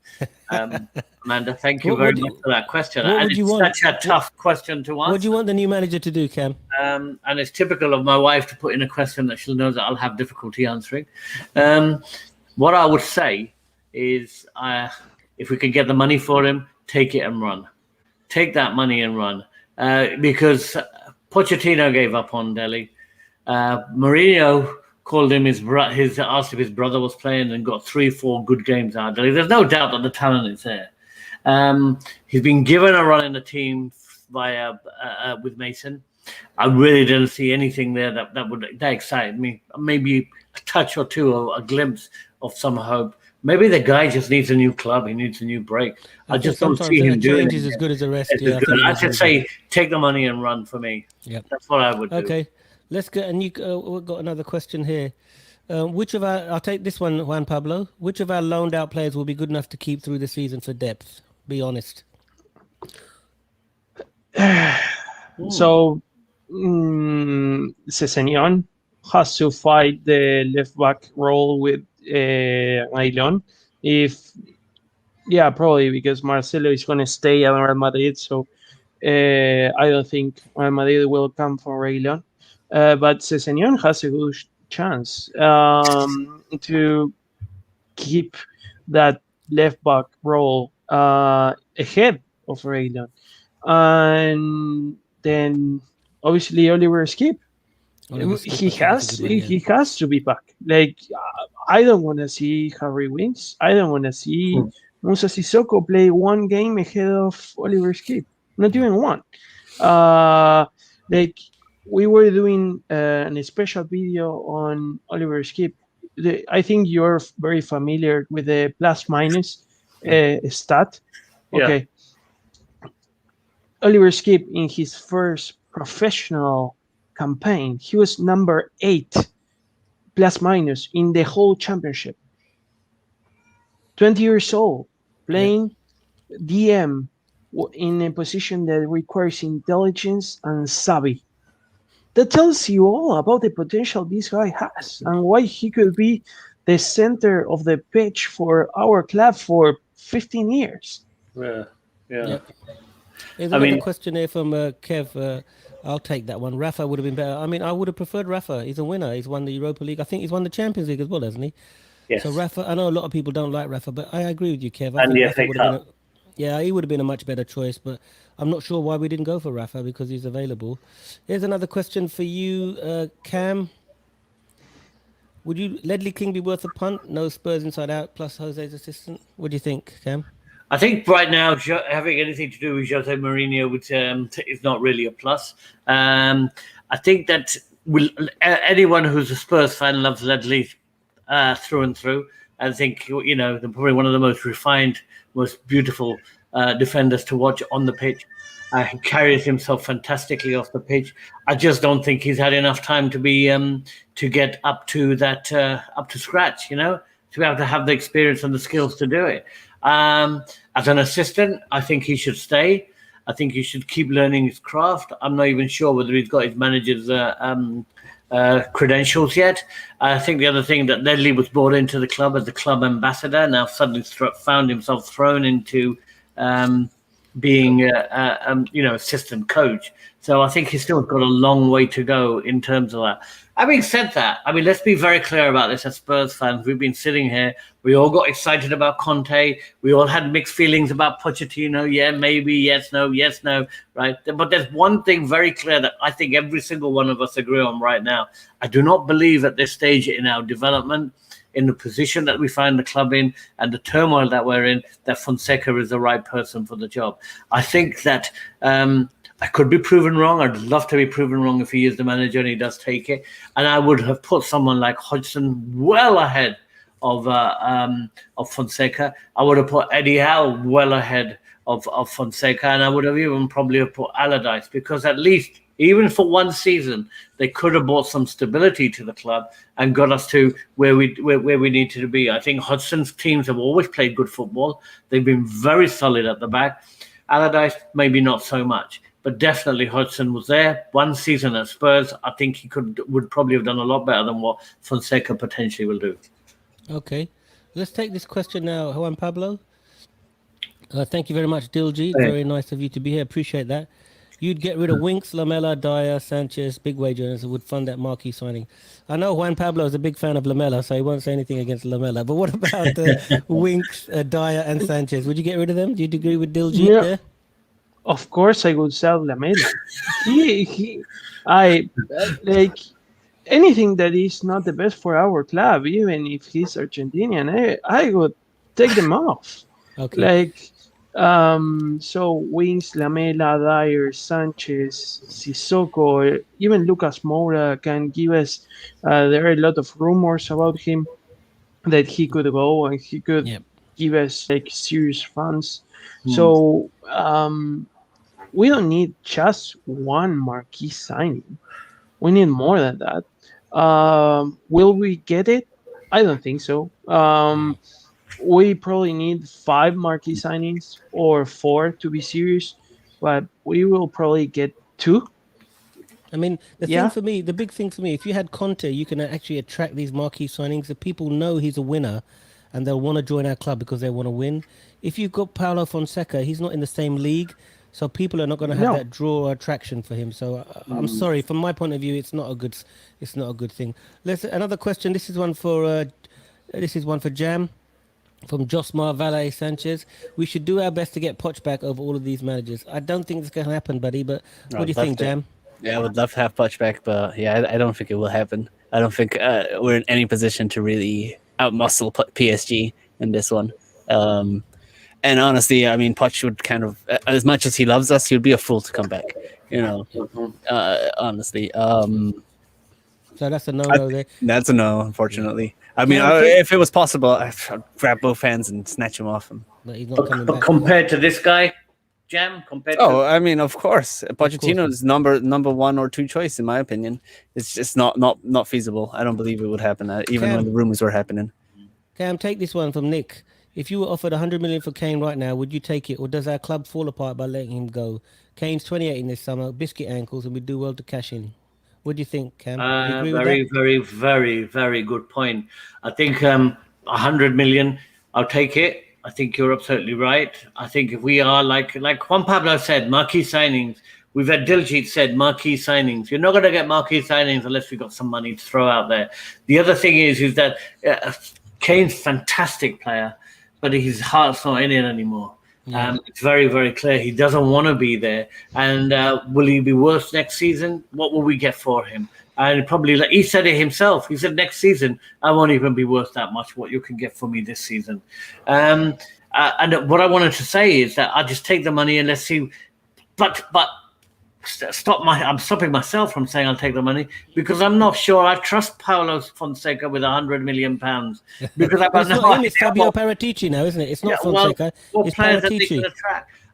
Amanda, thank you very much for that question. And it's such a tough question to answer. What do you want the new manager to do, Cam? And it's typical of my wife to put in a question that she'll know that I'll have difficulty answering. What I would say is if we can get the money for him, take it and run. Take that money and run. Because Pochettino gave up on Delhi. Mourinho called him asked if his brother was playing and got 3-4 good games out of Delhi. There's no doubt that the talent is there. He's been given a run in the team with Mason. I really didn't see anything there that excited me. Maybe a touch or two, or a glimpse of some hope. Maybe the guy just needs a new club. He needs a new break. I just don't see him doing it. Change is as good as the rest. I should say, take the money and run for me. Yeah, that's what I would do. Okay, let's get. And we've got another question here. Which of I'll take this one, Juan Pablo. Which of our loaned out players will be good enough to keep through the season for depth? Be honest. So, Sessegnon has to fight the left back role with Reguilón. Probably because Marcelo is going to stay at Real Madrid. So, I don't think Real Madrid will come for Reguilón. But Sessegnon has a good chance to keep that left back role ahead of Reguilón. And then obviously Oliver Skip. He has to be back. Like, I don't want to see Harry Winks. I don't want to see Musa Sissoko play one game ahead of Oliver Skip. Not even one. Like, we were doing a special video on Oliver Skip. I think you're very familiar with the plus-minus stat. Okay. Yeah. Oliver Skip, in his first professional campaign, he was number 8 plus-minus in the whole championship. 20 years old, playing DM in a position that requires intelligence and savvy. That tells you all about the potential this guy has and why he could be the center of the pitch for our club for 15 years. Yeah. There's another question here from Kev. I'll take that one. Rafa would have been better. I mean, I would have preferred Rafa. He's a winner. He's won the Europa League. I think he's won the Champions League as well, hasn't he? Yes. So Rafa, I know a lot of people don't like Rafa, but I agree with you, Kev. And the FA Cup. He would have been a much better choice, but I'm not sure why we didn't go for Rafa because he's available. Here's another question for you, Cam. Would Ledley King be worth a punt? No Spurs inside out plus Jose's assistant. What do you think, Cam? I think right now having anything to do with Jose Mourinho is not really a plus. I think that anyone who's a Spurs fan loves Ledley through and through. I think, they're probably one of the most refined, most beautiful defenders to watch on the pitch. He carries himself fantastically off the pitch. I just don't think he's had enough time to be to get up to that up to scratch. To be able to have the experience and the skills to do it. As an assistant, I think he should stay. I think he should keep learning his craft. I'm not even sure whether he's got his manager's credentials yet. I think the other thing that Ledley was brought into the club as the club ambassador, now suddenly found himself thrown into being assistant coach. So I think he's still got a long way to go in terms of that. Having said that, I mean, let's be very clear about this as Spurs fans. We've been sitting here. We all got excited about Conte. We all had mixed feelings about Pochettino. Yeah, maybe, yes, no, right? But there's one thing very clear that I think every single one of us agree on right now. I do not believe at this stage in our development, in the position that we find the club in and the turmoil that we're in, that Fonseca is the right person for the job. I think that I could be proven wrong. I'd love to be proven wrong if he is the manager and he does take it. And I would have put someone like Hodgson well ahead of Fonseca. I would have put Eddie Howe well ahead of Fonseca, and I would have even probably have put Allardyce, because at least even for one season they could have brought some stability to the club and got us to where we needed to be. I think Hudson's teams have always played good football. They've been very solid at the back. Allardyce maybe not so much, but definitely Hudson was there. One season at Spurs, I think he would probably have done a lot better than what Fonseca potentially will do. Okay, let's take this question now, Juan Pablo. Thank you very much, Diljit. Very nice of you to be here. Appreciate that. You'd get rid of Winks, Lamela, Dyer, Sanchez, big wage earners would fund that marquee signing. I know Juan Pablo is a big fan of Lamela, so he won't say anything against Lamela. But what about Winks, Dyer, and Sanchez? Would you get rid of them? Do you agree with Diljit there? Of course, I would sell Lamela. I like anything that is not the best for our club, even if he's Argentinian. I would take them off. Okay. Like, so Wings, Lamela, Dyer, Sanchez, Sissoko, even Lucas Moura can give us. There are a lot of rumors about him that he could go and he could give us like serious funds. So we don't need just one marquee signing. We need more than that. Will we get it? I don't think so. We probably need 5 marquee signings or 4 to be serious, but we will probably get 2. I mean, thing for me, the big thing for me, if you had Conte, you can actually attract these marquee signings. The people know he's a winner and they'll want to join our club because they want to win. If you've got Paulo Fonseca, he's not in the same league, so people are not going to have that draw or attraction for him. So I'm sorry, from my point of view, it's not a good thing. Another question. This is one for Jam. From Josmar Valle Sanchez. We should do our best to get Poch back over all of these managers. I don't think it's going to happen, buddy, but what do you think, Jam? Yeah, I would love to have Poch back, but I don't think it will happen. I don't think we're in any position to really outmuscle PSG in this one. And honestly, I mean, Poch would kind of, as much as he loves us, he'd be a fool to come back, honestly. So that's a no-no there. That's a no, unfortunately. I mean, if it was possible, I'd grab both hands and snatch him off him. But he's not coming back. Compared to this guy, Jam, I mean, of course. Pochettino is number 1 or 2 choice, in my opinion. It's just not feasible. I don't believe it would happen, even when the rumors were happening. Cam, take this one from Nick. If you were offered 100 million for Kane right now, would you take it, or does our club fall apart by letting him go? Kane's 28 in this summer, biscuit ankles, and we do well to cash in. What do you think, Cam? Do you agree with that? Very, very, very good point. I think 100 million, I'll take it. I think you're absolutely right. I think if we are like Juan Pablo said, marquee signings. We've had Diljit said marquee signings. You're not going to get marquee signings unless we've got some money to throw out there. The other thing is that Kane's a fantastic player, but his heart's not in it anymore. It's very, very clear he doesn't want to be there. And will he be worse next season? What will we get for him? And probably, like he said it himself. He said next season I won't even be worth that much. What you can get for me this season. And what I wanted to say is that I just take the money and let's see. But I'm stopping myself from saying I'll take the money because I'm not sure I trust Paulo Fonseca with £100 million because I don't know. It's Fabio Paratici now, isn't it? It's not Fonseca. It's Paratici.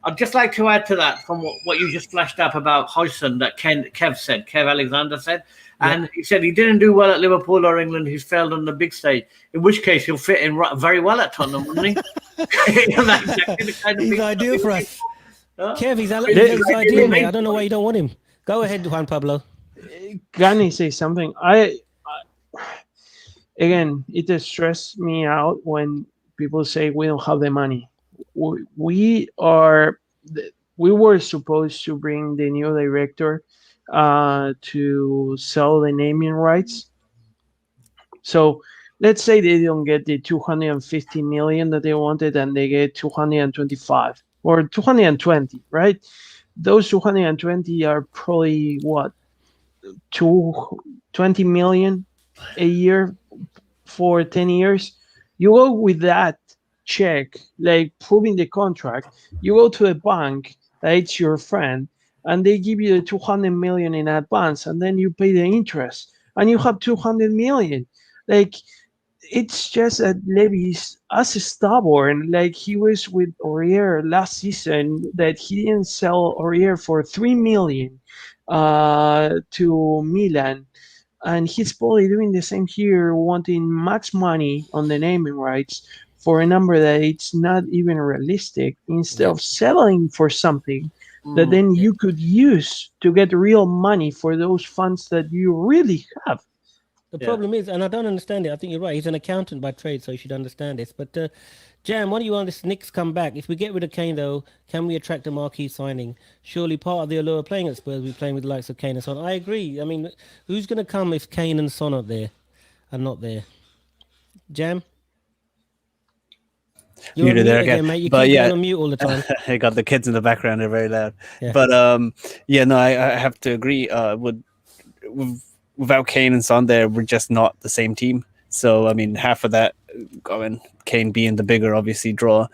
I'd just like to add to that from what you just flashed up about Hodgson that Kev Alexander said. And he said he didn't do well at Liverpool or England. He's failed on the big stage, in which case he'll fit in very well at Tottenham, wouldn't he? He's ideal for us. Kev, he's ideal, mate. I don't know why you don't want him. Go ahead, Juan Pablo. Can I say something? Again, it stresses me out when people say we don't have the money. We were supposed to bring the new director to sell the naming rights. So let's say they don't get the 250 million that they wanted and they get 225 or 220, right? Those 220 are probably 20 million a year for 10 years. You go with that check, like proving the contract, you go to the bank that it's your friend and they give you the 200 million in advance and then you pay the interest and you have 200 million. Like, it's just that Levy's as stubborn. Like he was with Aurier last season, that he didn't sell Aurier for 3 million to Milan, and he's probably doing the same here, wanting max money on the naming rights for a number that it's not even realistic, instead Yeah. of settling for something that Mm. then Yeah. you could use to get real money for those funds that you really have. The Yeah. problem is, and I don't understand it. I think you're right. He's an accountant by trade, so he should understand this. But Jam, what do you want this Knicks come back? If we get rid of Kane, though, can we attract a marquee signing? Surely part of the allure of playing at Spurs, we're playing with the likes of Kane and Son. I agree. I mean, who's going to come if Kane and Son are not there? Jam, you're on Muted mute there again. again, mate. You But keep yeah, going on mute all the time. I got the kids in the background. They're very loud. Yeah. But yeah, no, I have to agree. Without Kane and Son there, we're just not the same team. So I mean, half of that, I mean, Kane being the bigger, obviously, draw.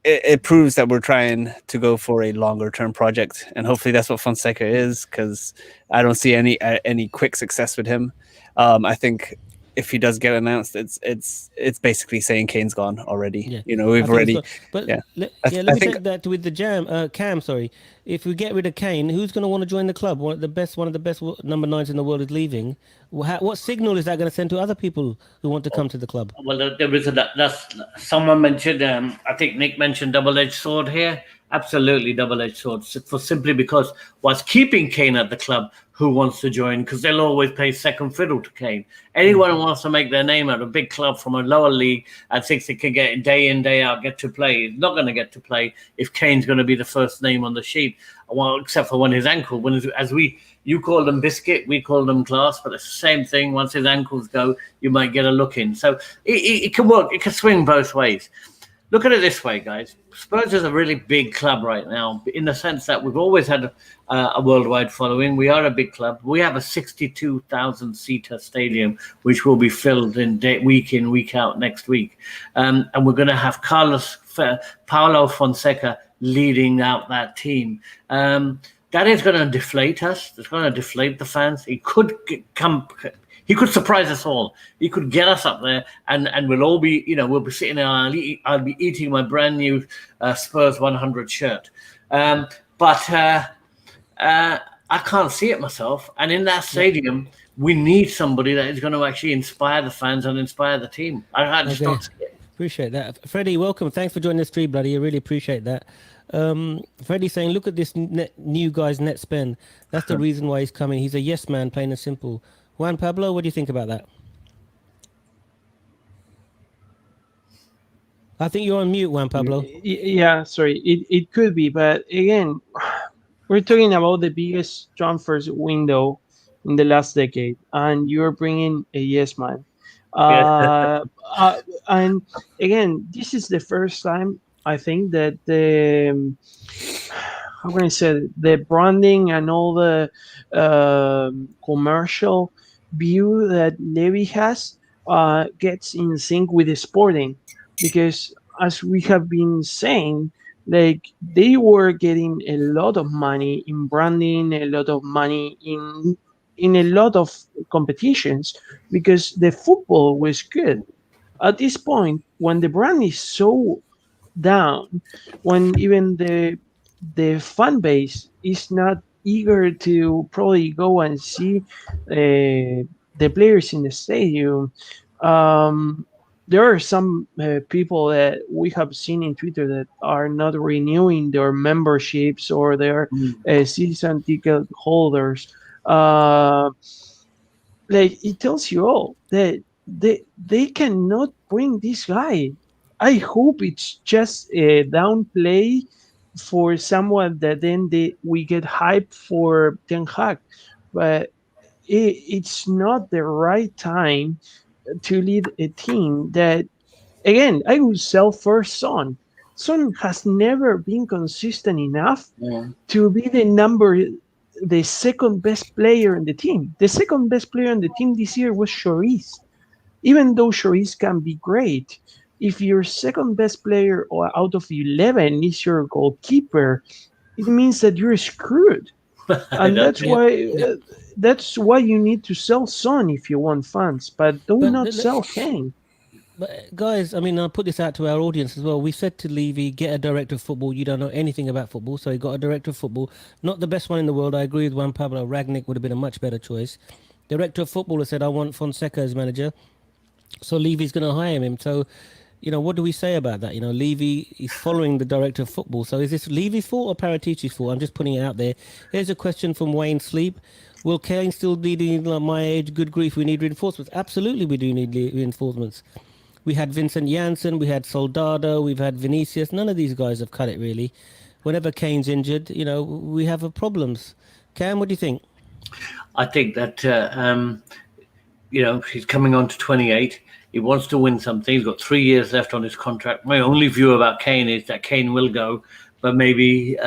It proves that we're trying to go for a longer term project, and hopefully that's what Fonseca is, because I don't see any quick success with him. I think if he does get announced, it's basically saying Kane's gone already. Yeah. You know, we've I think already. it's got, but Yeah. let I me think take that with the Cam. Sorry, if we get rid of Kane, who's going to want to join the club? One of the best number 9s in the world is leaving. What signal is that going to send to other people who want to come to the club? Well, there is that's someone mentioned. I think Nick mentioned double-edged sword here. Absolutely double-edged sword. For simply because what's keeping Kane at the club, who wants to join? Because they'll always play second fiddle to Kane. Anyone who wants to make their name at a big club from a lower league and thinks they can get day in, day out, get to play, is not going to get to play if Kane's going to be the first name on the sheet. Well, except for when his ankle, you call them biscuit, we call them glass, but it's the same thing. Once his ankles go, you might get a look in. So it can work. It can swing both ways. Look at it this way, guys. Spurs is a really big club right now, in the sense that we've always had a worldwide following. We are a big club. We have a 62,000-seater stadium, which will be filled week in, week out next week. And we're going to have Paulo Fonseca leading out that team. That is going to deflate us. It's going to deflate the fans. He could surprise us all. He could get us up there, and we'll all be, we'll be sitting there. I'll be eating my brand new Spurs 100 shirt. But I can't see it myself. And in that stadium, we need somebody that is going to actually inspire the fans and inspire the team. I just don't see it. Appreciate that. Freddie, welcome. Thanks for joining the stream, buddy. I really appreciate that. Freddie saying, look at this new guy's net spend. That's the reason why he's coming. He's a yes man, plain and simple. Juan Pablo, what do you think about that? I think you're on mute, Juan Pablo. Yeah, sorry. It could be, but again, we're talking about the biggest transfers window in the last decade, and you're bringing a yes man. And again, this is the first time I think that how can I say it? The branding and all the commercial view that Levy has gets in sync with the sporting, because as we have been saying, like they were getting a lot of money in branding, a lot of money in a lot of competitions, because the football was good. At this point, when the brand is so down, when even the fan base is not eager to probably go and see the players in the stadium, there are some people that we have seen in Twitter that are not renewing their memberships or their season ticket holders. Like it tells you all that they cannot bring this guy. I hope it's just a downplay for someone that then we get hyped for Ten Hag, but it's not the right time to lead a team that, again, I would sell first Son. Son has never been consistent enough to be the second best player in the team. The second best player in the team this year was Lloris. Even though Lloris can be great, if your second best player or out of 11 is your goalkeeper, it means that you're screwed. And that's why that's why you need to sell Son if you want fans, but do But not sell Kane. guys, I mean, I'll put this out to our audience as well. We said to Levy, get a director of football. You don't know anything about football, so he got a director of football. Not the best one in the world. I agree with Juan Pablo. Ragnick would have been a much better choice. Director of football has said, I want Fonseca as manager. So Levy's going to hire him. So, what do we say about that? Levy is following the director of football. So is this Levy's fault or Paratici's fault? I'm just putting it out there. Here's a question from Wayne Sleep. Will Kane still be like my age? Good grief, we need reinforcements. Absolutely, we do need reinforcements. We had Vincent Janssen, we had Soldado, we've had Vinicius. None of these guys have cut it, really. Whenever Kane's injured, we have problems. Cam, what do you think? I think that he's coming on to 28. He wants to win something. He's got 3 years left on his contract. My only view about Kane is that Kane will go, but maybe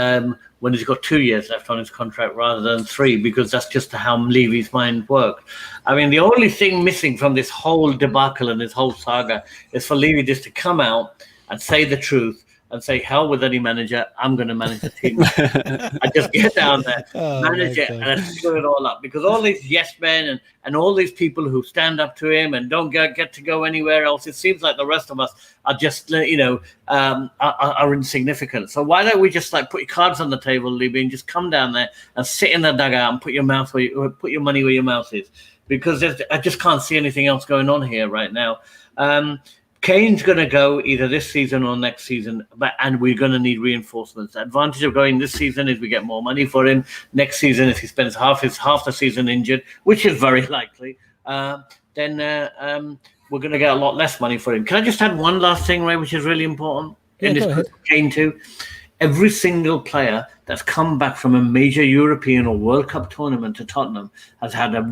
when he's got 2 years left on his contract rather than 3, because that's just how Levy's mind works. I mean, the only thing missing from this whole debacle and this whole saga is for Levy just to come out and say the truth and say, hell with any manager, I'm going to manage the team. I just get down there, manage it, and I screw it all up. Because all these yes men and all these people who stand up to him and don't get to go anywhere else, it seems like the rest of us are just, are insignificant. So why don't we just put your cards on the table, Libby, and just come down there and sit in the dugout and put your money where your mouth is? Because I just can't see anything else going on here right now. Kane's going to go either this season or next season, and we're going to need reinforcements. The advantage of going this season is we get more money for him. Next season, if he spends half the season injured, which is very likely, then we're going to get a lot less money for him. Can I just add one last thing, Ray, which is really important in this Kane too? Every single player that's come back from a major European or World Cup tournament to Tottenham has had a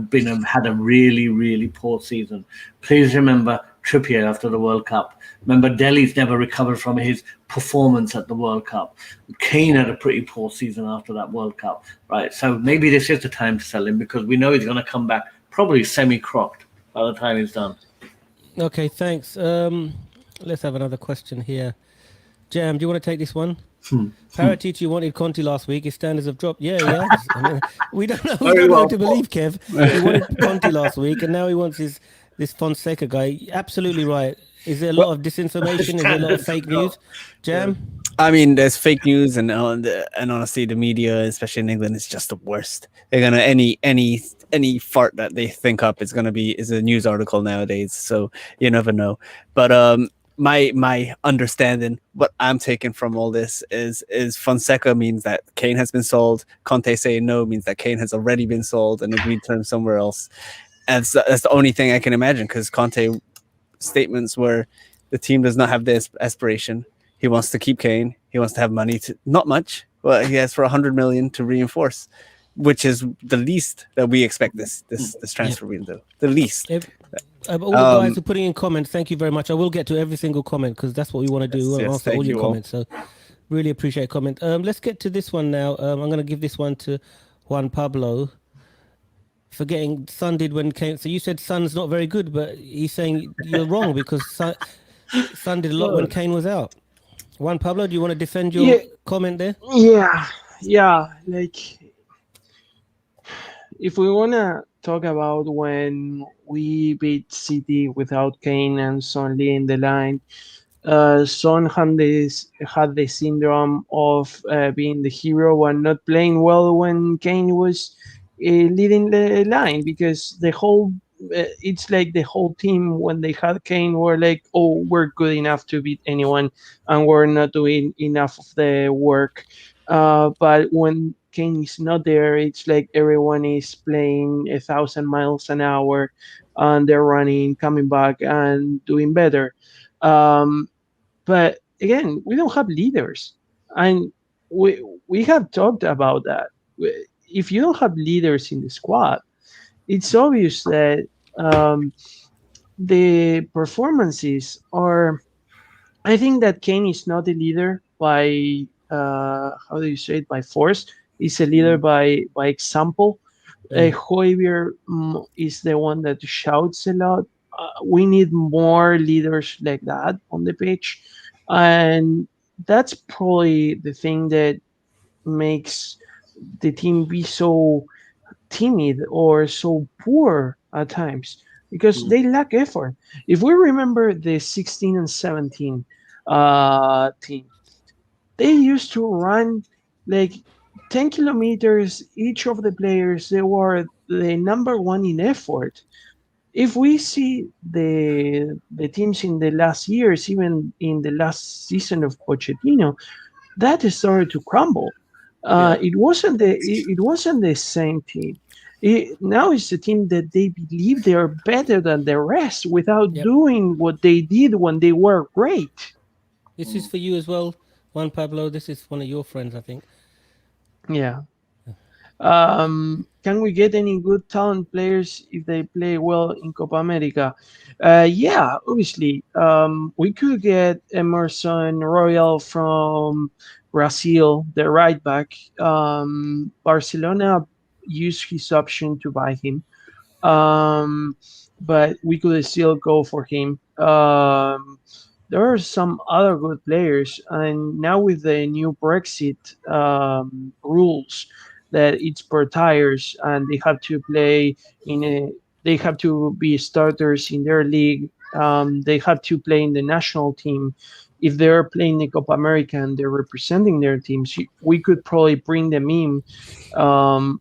really, really poor season. Please remember Trippier after the World Cup. Remember, Dele's never recovered from his performance at the World Cup. Kane had a pretty poor season after that World Cup, right? So maybe this is the time to sell him, because we know he's going to come back probably semi-crocked by the time he's done. Okay, thanks. Let's have another question here. Jam, do you want to take this one? Paratici wanted Conte last week. His standards have dropped. Yeah. I mean, we don't know what to believe, Kev. He wanted Conte last week, and now he wants this Fonseca guy. Absolutely right. Is there a lot of disinformation? Is there a lot of fake news? Jam? I mean, there's fake news, and honestly, the media, especially in England, is just the worst. They're gonna any fart that they think up is a news article nowadays. So you never know. But my understanding, what I'm taking from all this is Fonseca means that Kane has been sold. Conte saying no means that Kane has already been sold and agreed terms somewhere else. And that's the only thing I can imagine, because Conte statements were the team does not have this aspiration. He wants to keep Kane. He wants to have money to, not much, but he has for 100 million to reinforce, which is the least that we expect this transfer window. The least. All the guys who are putting in comments, thank you very much. I will get to every single comment, because that's what we want to do. We'll answer all your comments. So really appreciate a comment. Let's get to this one now. I'm going to give this one to Juan Pablo. Forgetting Son did when Kane. So you said Son's not very good, but he's saying you're wrong, because Son did a lot when Kane was out. Juan Pablo, do you want to defend your comment there? Yeah. Like, if we want to talk about when we beat City without Kane and Son leading the line, Son had the syndrome of being the hero and not playing well when Kane was leading the line, because it's like the whole team, when they had Kane, were like, oh, we're good enough to beat anyone, and we're not doing enough of the work. But when Kane is not there, it's like everyone is playing 1,000 miles an hour, and they're running, coming back, and doing better. But again, we don't have leaders, and we have talked about that. If you don't have leaders in the squad, it's obvious that the performances are. I think that Kane is not a leader by how do you say it, by force. He's a leader by example. Højbjerg is the one that shouts a lot. We need more leaders like that on the pitch, and that's probably the thing that makes the team be so timid or so poor at times because they lack effort. If we remember the 16 and 17 team, they used to run like 10 kilometers each of the players. They were the number one in effort. If we see the teams in the last years, even in the last season of Pochettino, that started to crumble. Yeah. It wasn't the same team. Now it's a team that they believe they are better than the rest without Yep. doing what they did when they were great. This is for you as well, Juan Pablo. This is one of your friends, I think. Yeah. Can we get any good talent players if they play well in Copa America? Yeah, obviously. We could get Emerson Royal from Brazil, the right back. Barcelona used his option to buy him, um, but we could still go for him. There are some other good players, and now with the new Brexit rules that it's per tires, and they have to play in a, they have to be starters in their league. They have to play in the national team. If they're playing the Copa America and they're representing their teams, we could probably bring them in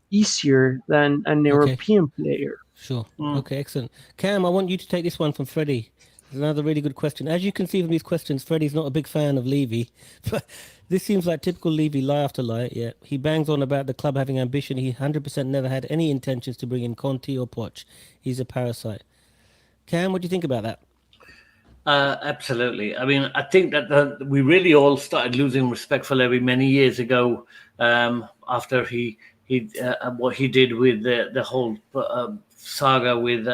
easier than an Okay. European player. Sure. Okay, excellent. Cam, I want you to take this one from Freddie. It's another really good question. As you can see from these questions, Freddie's not a big fan of Levy, but this seems like typical Levy, lie after lie. Yeah, he bangs on about the club having ambition. He 100% never had any intentions to bring in Conte or Poch. He's a parasite. Cam, what do you think about that? Absolutely. I mean, I think that we really all started losing respect for Levy many years ago, after what he did with the whole saga with,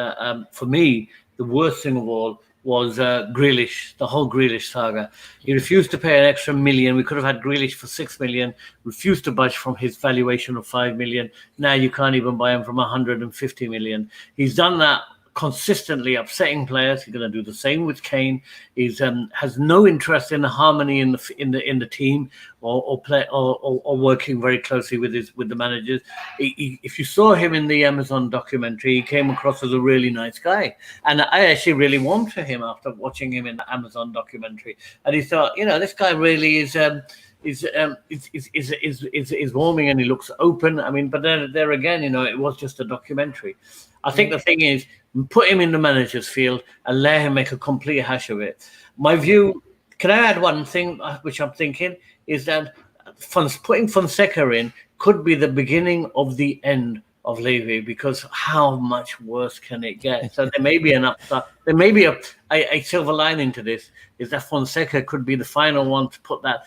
for me, the worst thing of all was Grealish, the whole Grealish saga. He refused to pay an extra million. We could have had Grealish for 6 million, refused to budge from his valuation of 5 million. Now you can't even buy him from 150 million. He's done that consistently, upsetting players. He's going to do the same with Kane. He's has no interest in the harmony in the team, or working very closely with the managers. If you saw him in the Amazon documentary, he came across as a really nice guy, and I actually really warmed to him after watching him in the Amazon documentary. And he thought, this guy really is warming, and he looks open. I mean, but there again, it was just a documentary. I think the thing is, put him in the manager's field and let him make a complete hash of it. My view, can I add one thing, which I'm thinking, is that putting Fonseca in could be the beginning of the end of Levy, because how much worse can it get? So there may be an upside. There may be a silver lining to this, is that Fonseca could be the final one to put that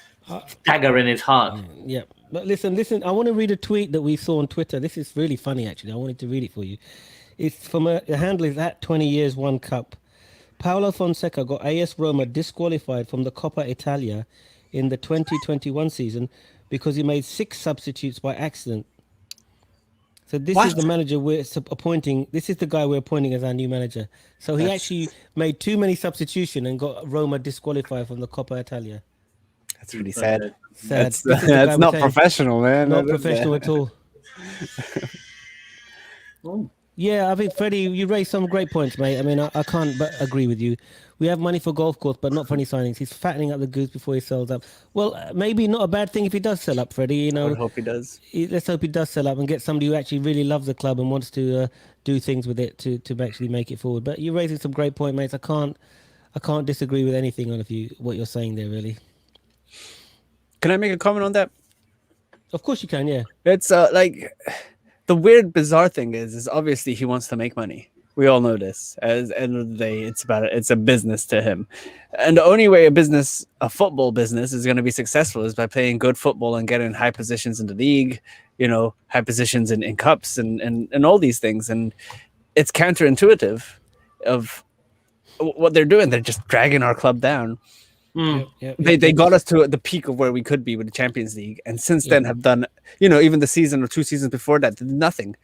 dagger in his heart. Yeah. But listen, I want to read a tweet that we saw on Twitter. This is really funny, actually. I wanted to read it for you. It's from a handle is at 20 years, 1 cup. Paolo Fonseca got AS Roma disqualified from the Coppa Italia in the 2021 season because he made 6 substitutes by accident. So this is the manager we're appointing. This is the guy we're appointing as our new manager. So he actually made too many substitutions and got Roma disqualified from the Coppa Italia. That's really sad. Sad. That's not professional, man. Not professional at all. Yeah, I think Freddie, you raised some great points, mate. I mean, I can't but agree with you. We have money for golf course, but not for any signings. He's fattening up the goose before he sells up. Well, maybe not a bad thing if he does sell up, Freddie. I hope he does. Let's hope he does sell up and get somebody who actually really loves the club and wants to do things with it to actually make it forward. But you're raising some great points, mates. I can't disagree with anything on what you're saying there, really. Can I make a comment on that? Of course you can, yeah. It's the weird, bizarre thing is obviously he wants to make money. We all know this. At the end of the day, it's a business to him. And the only way a football business is going to be successful is by playing good football and getting high positions in the league, high positions in cups and all these things. And it's counterintuitive of what they're doing. They're just dragging our club down. They got us to the peak of where we could be with the Champions League, and since then have done, even the season or 2 seasons before that, did nothing.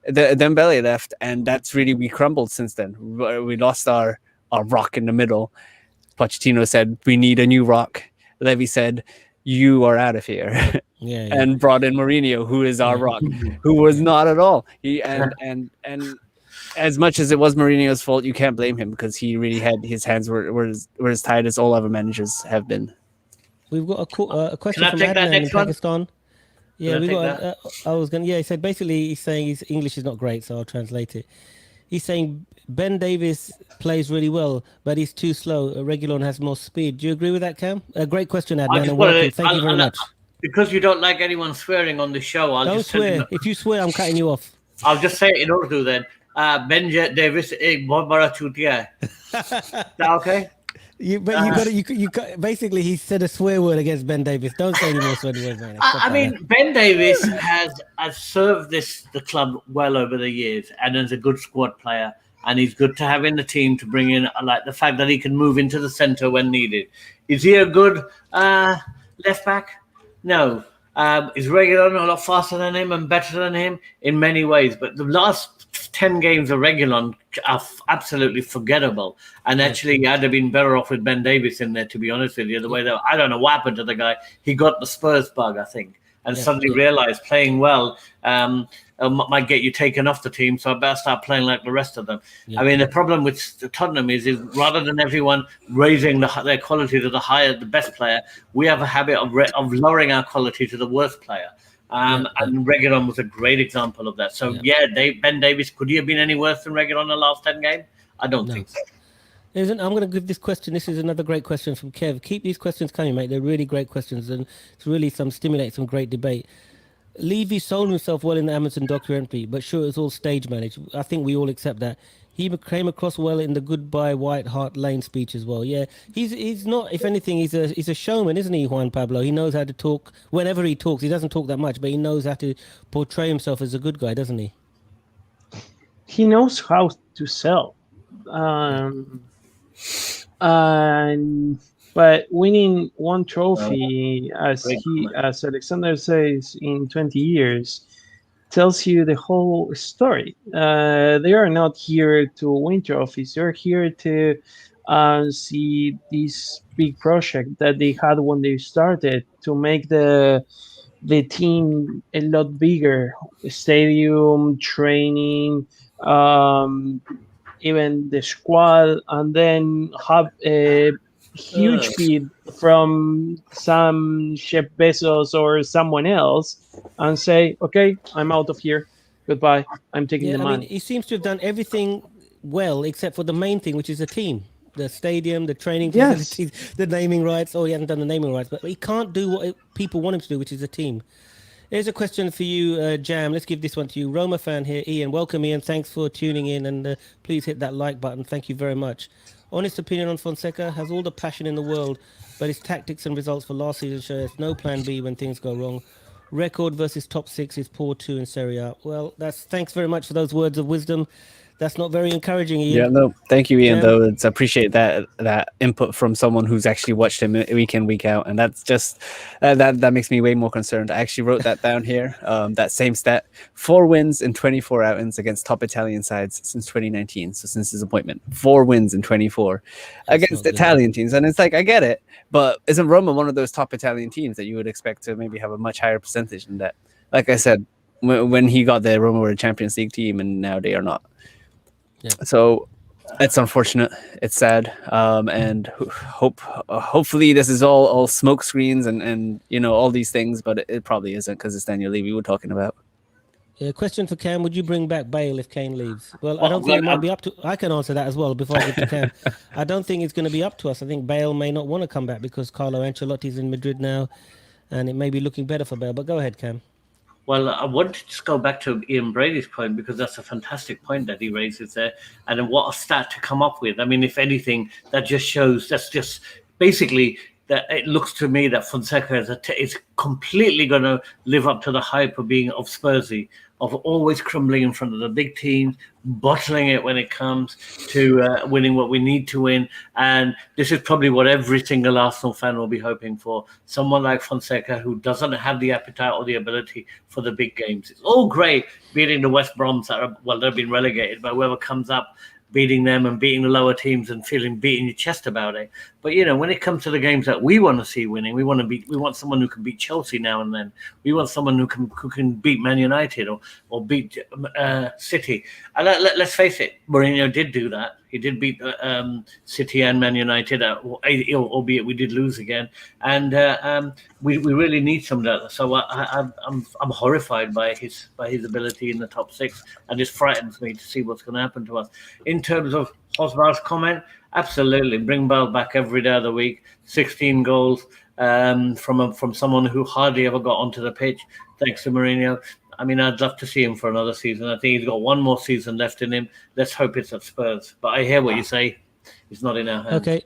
Dembele left, and that's really, we crumbled since then. We lost our rock in the middle. Pochettino said, we need a new rock. Levy said, you are out of here. and brought in Mourinho, who is our rock, who was not at all. And as much as it was Mourinho's fault, you can't blame him because he really had his hands were as tight as all other managers have been. We've got a question from Adnan in Pakistan. Yeah, we got. I was gonna. Yeah, he said basically he's saying his English is not great, so I'll translate it. He's saying Ben Davies plays really well, but he's too slow. Reguilon has more speed. Do you agree with that, Cam? A great question, Adnan, and welcome. Thank you very much. Because you don't like anyone swearing on the show, I'll don't just swear. If you swear, I'm cutting you off. I'll just say it in Urdu then. Ben Davies ek bahut bada chutiya hai. Is that okay? You basically he said a swear word against Ben Davies. Don't say any more swear words, man. I mean, Ben Davies has served the club well over the years, and is a good squad player, and he's good to have in the team to bring in, like the fact that he can move into the centre when needed. Is he a good left back? No. Is Reguilon a lot faster than him and better than him in many ways? But the last 10 games of Reguilon are absolutely forgettable. And actually, I'd have been better off with Ben Davies in there, to be honest with you. The way that I don't know what happened to the guy. He got the Spurs bug, I think, and suddenly realised playing well might get you taken off the team. So I better start playing like the rest of them. Yeah. I mean, the problem with Tottenham is rather than everyone raising their quality to the best player, we have a habit of lowering our quality to the worst player. And Reguilon was a great example of that. So, Ben Davies, could he have been any worse than Reguilon in the last 10 games? I don't think so. I'm going to give this question. This is another great question from Kev. Keep these questions coming, mate. They're really great questions, and it's really stimulate some great debate. Levy sold himself well in the Amazon documentary, but sure, it's all stage managed. I think we all accept that. He came across well in the Goodbye White Hart Lane speech as well. Yeah, he's not. If anything, he's a showman, isn't he, Juan Pablo? He knows how to talk. Whenever he talks, he doesn't talk that much, but he knows how to portray himself as a good guy, doesn't he? He knows how to sell. But winning one trophy, as Alexander says, in 20 years, tells you the whole story. They are not here to win trophies. They're here to see this big project that they had when they started to make the team a lot bigger. Stadium, training, even the squad, and then have a huge bid from some Chef Bezos or someone else and say, okay, I'm out of here. Goodbye. I'm taking the money. I mean, he seems to have done everything well except for the main thing, which is the team. The stadium, the training facilities, the naming rights. Oh, he hasn't done the naming rights, but he can't do what people want him to do, which is the team. Here's a question for you, Jam. Let's give this one to you. Roma fan here, Ian. Welcome, Ian. Thanks for tuning in, and please hit that like button. Thank you very much. Honest opinion on Fonseca: has all the passion in the world, but his tactics and results for last season show us no plan B when things go wrong. Record versus top 6 is poor too in Serie A. Well, thanks very much for those words of wisdom. That's not very encouraging, Ian. Yeah, no, thank you, Ian. Though it's appreciate that input from someone who's actually watched him week in, week out, and that's just that makes me way more concerned. I actually wrote that down here. That same stat: 4 wins in 24 outings against top Italian sides since 2019. So since his appointment, 4 wins in 24 against Italian teams, and it's like I get it, but isn't Roma one of those top Italian teams that you would expect to maybe have a much higher percentage than that? Like I said, when he got there, Roma were a Champions League team, and now they are not. Yeah. So it's unfortunate. It's sad. And hopefully this is all smoke screens and all these things, but it probably isn't because it's Daniel Levy we're talking about. Yeah, question for Cam: would you bring back Bale if Kane leaves? Well, I don't think it might be up to. I can answer that as well before I get to Cam. I don't think it's going to be up to us. I think Bale may not want to come back because Carlo Ancelotti's in Madrid now, and it may be looking better for Bale. But go ahead, Cam. Well, I want to just go back to Ian Brady's point because that's a fantastic point that he raises there. And then what a stat to come up with. I mean, if anything, that just shows that's just basically that it looks to me that Fonseca is completely going to live up to the hype of being of Spursy, of always crumbling in front of the big teams, bottling it when it comes to winning what we need to win. And this is probably what every single Arsenal fan will be hoping for. Someone like Fonseca who doesn't have the appetite or the ability for the big games. It's all great beating the West Broms that they've been relegated by whoever comes up. beating them and beating the lower teams and beating your chest about it. But when it comes to the games that we want to see winning, we want someone who can beat Chelsea now and then. We want someone who can beat Man United or beat City. And let's face it, Mourinho did do that. He did beat City and Man United, albeit we did lose again. And we really need some of that. So I'm horrified by his ability in the top six, and it frightens me to see what's going to happen to us. In terms of Hosbar's comment, absolutely, bring Bale back every day of the week. 16 goals from someone who hardly ever got onto the pitch, thanks to Mourinho. I mean, I'd love to see him for another season. I think he's got one more season left in him. Let's hope it's at Spurs. But I hear what you say. It's not in our hands. Okay.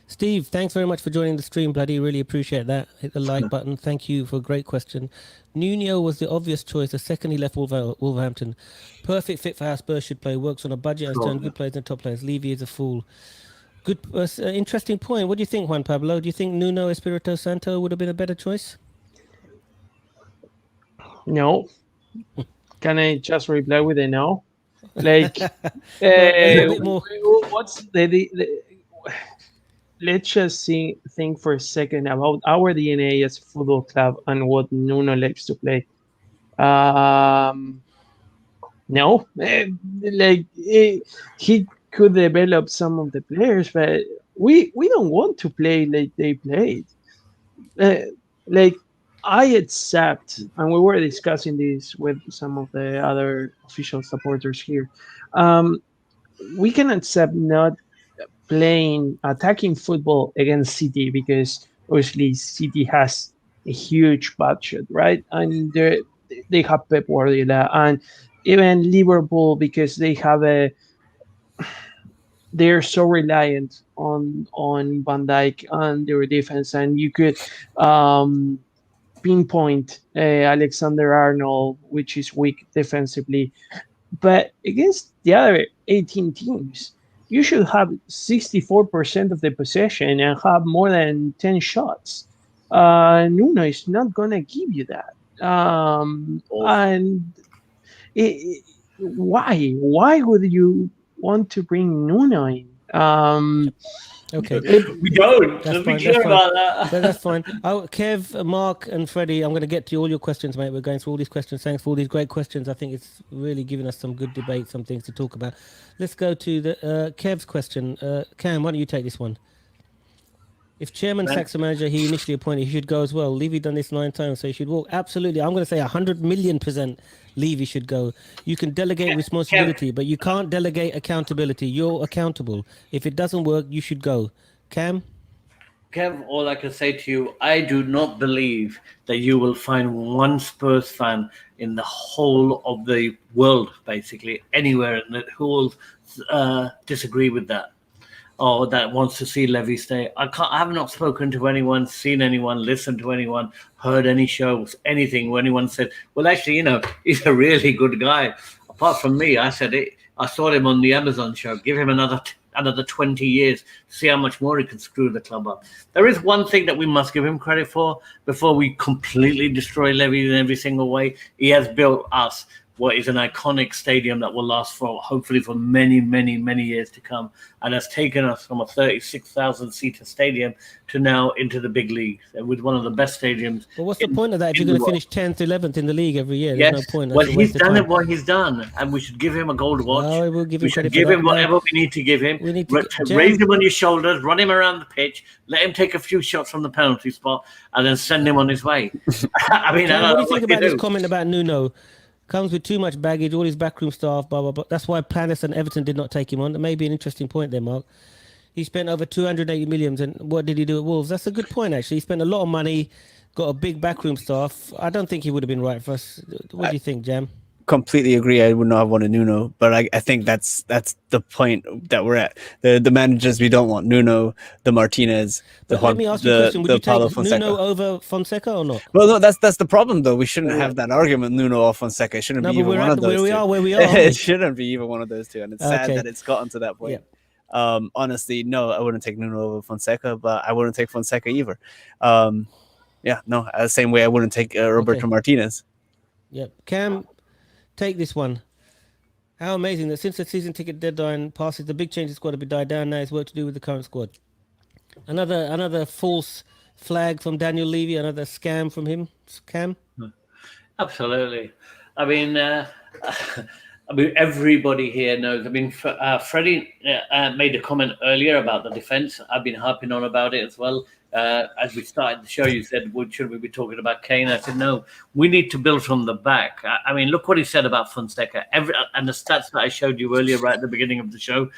Steve, thanks very much for joining the stream, bloody. Really appreciate that. Hit the like button. Thank you for a great question. Nuno was the obvious choice. The second he left Wolverhampton. Perfect fit for how Spurs should play. Works on a budget, has turned good players into top players. Levy is a fool. Good, interesting point. What do you think, Juan Pablo? Do you think Nuno Espirito Santo would have been a better choice? No. Can I just reply with a no? Like, a bit more. What's let's just think for a second about our DNA as a football club and what Nuno likes to play. No, he could develop some of the players, but we don't want to play like they played. Like, I accept, and we were discussing this with some of the other official supporters here. We can accept not playing attacking football against City because obviously City has a huge budget, right? And they have Pep Guardiola, and even Liverpool because they're so reliant on Van Dijk and their defense, and you could pinpoint Alexander-Arnold, which is weak defensively. But against the other 18 teams, you should have 64% of the possession and have more than 10 shots. Nuno is not going to give you that. And why would you want to bring Nuno in? Okay. We don't. That's fine. About that. That's fine. Kev, Mark, and Freddie, I'm going to get to all your questions, mate. We're going through all these questions. Thanks for all these great questions. I think it's really giving us some good debate, some things to talk about. Let's go to the Kev's question. Cam, why don't you take this one? If chairman sacks a manager he initially appointed, he should go as well. Levy done this 9 times, so he should walk. Absolutely. I'm going to say 100,000,000% Levy should go. You can delegate responsibility, but you can't delegate accountability. You're accountable. If it doesn't work, you should go. Cam? Kev, all I can say to you, I do not believe that you will find one Spurs fan in the whole of the world, basically, anywhere, who will disagree with that. Or that wants to see Levy stay. I have not spoken to anyone, seen anyone, listened to anyone, heard any shows, anything where anyone said, well, actually, he's a really good guy. Apart from me, I said it. I saw him on the Amazon show. Give him another 20 years, see how much more he can screw the club up. There is one thing that we must give him credit for before we completely destroy Levy in every single way. He has built us what is an iconic stadium that will last hopefully for many, many, many years to come, and has taken us from a 36,000-seater stadium to now into the big leagues, and with one of the best stadiums. But what's the point of that if you're going to finish 10th, 11th in the league every year? Yes. There's no point. Well, he's done what he's done, and we should give him a gold watch. No, we'll give him credit give for him that. whatever we need to give him. We need to raise him on your shoulders, run him around the pitch, let him take a few shots from the penalty spot, and then send him on his way. I mean, what do you think about this comment about Nuno? Comes with too much baggage, all his backroom staff, blah, blah, blah. That's why Palace and Everton did not take him on. That may be an interesting point there, Mark. He spent over 280 million, and what did he do at Wolves? That's a good point, actually. He spent a lot of money, got a big backroom staff. I don't think he would have been right for us. What do you think, Jam? Completely agree. I would not have wanted Nuno, but I think that's the point that we're at. The managers we don't want: Nuno, the Martinez, let me ask you a question: would you take Nuno over Fonseca or not? Well, no, that's the problem though. We shouldn't have that argument. Nuno or Fonseca. It shouldn't be even one of those two. Where we are. It shouldn't be even one of those two, and it's sad that it's gotten to that point. Yeah. Honestly, no, I wouldn't take Nuno over Fonseca, but I wouldn't take Fonseca either. Same way I wouldn't take Roberto Martinez. Yep. Cam, take this one. How amazing that since the season ticket deadline passes, the big change in squad to be died down. Now it's work to do with the current squad. Another false flag from Daniel Levy. Another scam from him. Scam. Absolutely. I mean, everybody here knows. I mean, Freddie made a comment earlier about the defense. I've been harping on about it as well. As we started the show, you said, well, should we be talking about Kane? I said, no, we need to build from the back. I mean, look what he said about Fonseca. And the stats that I showed you earlier, right at the beginning of the show,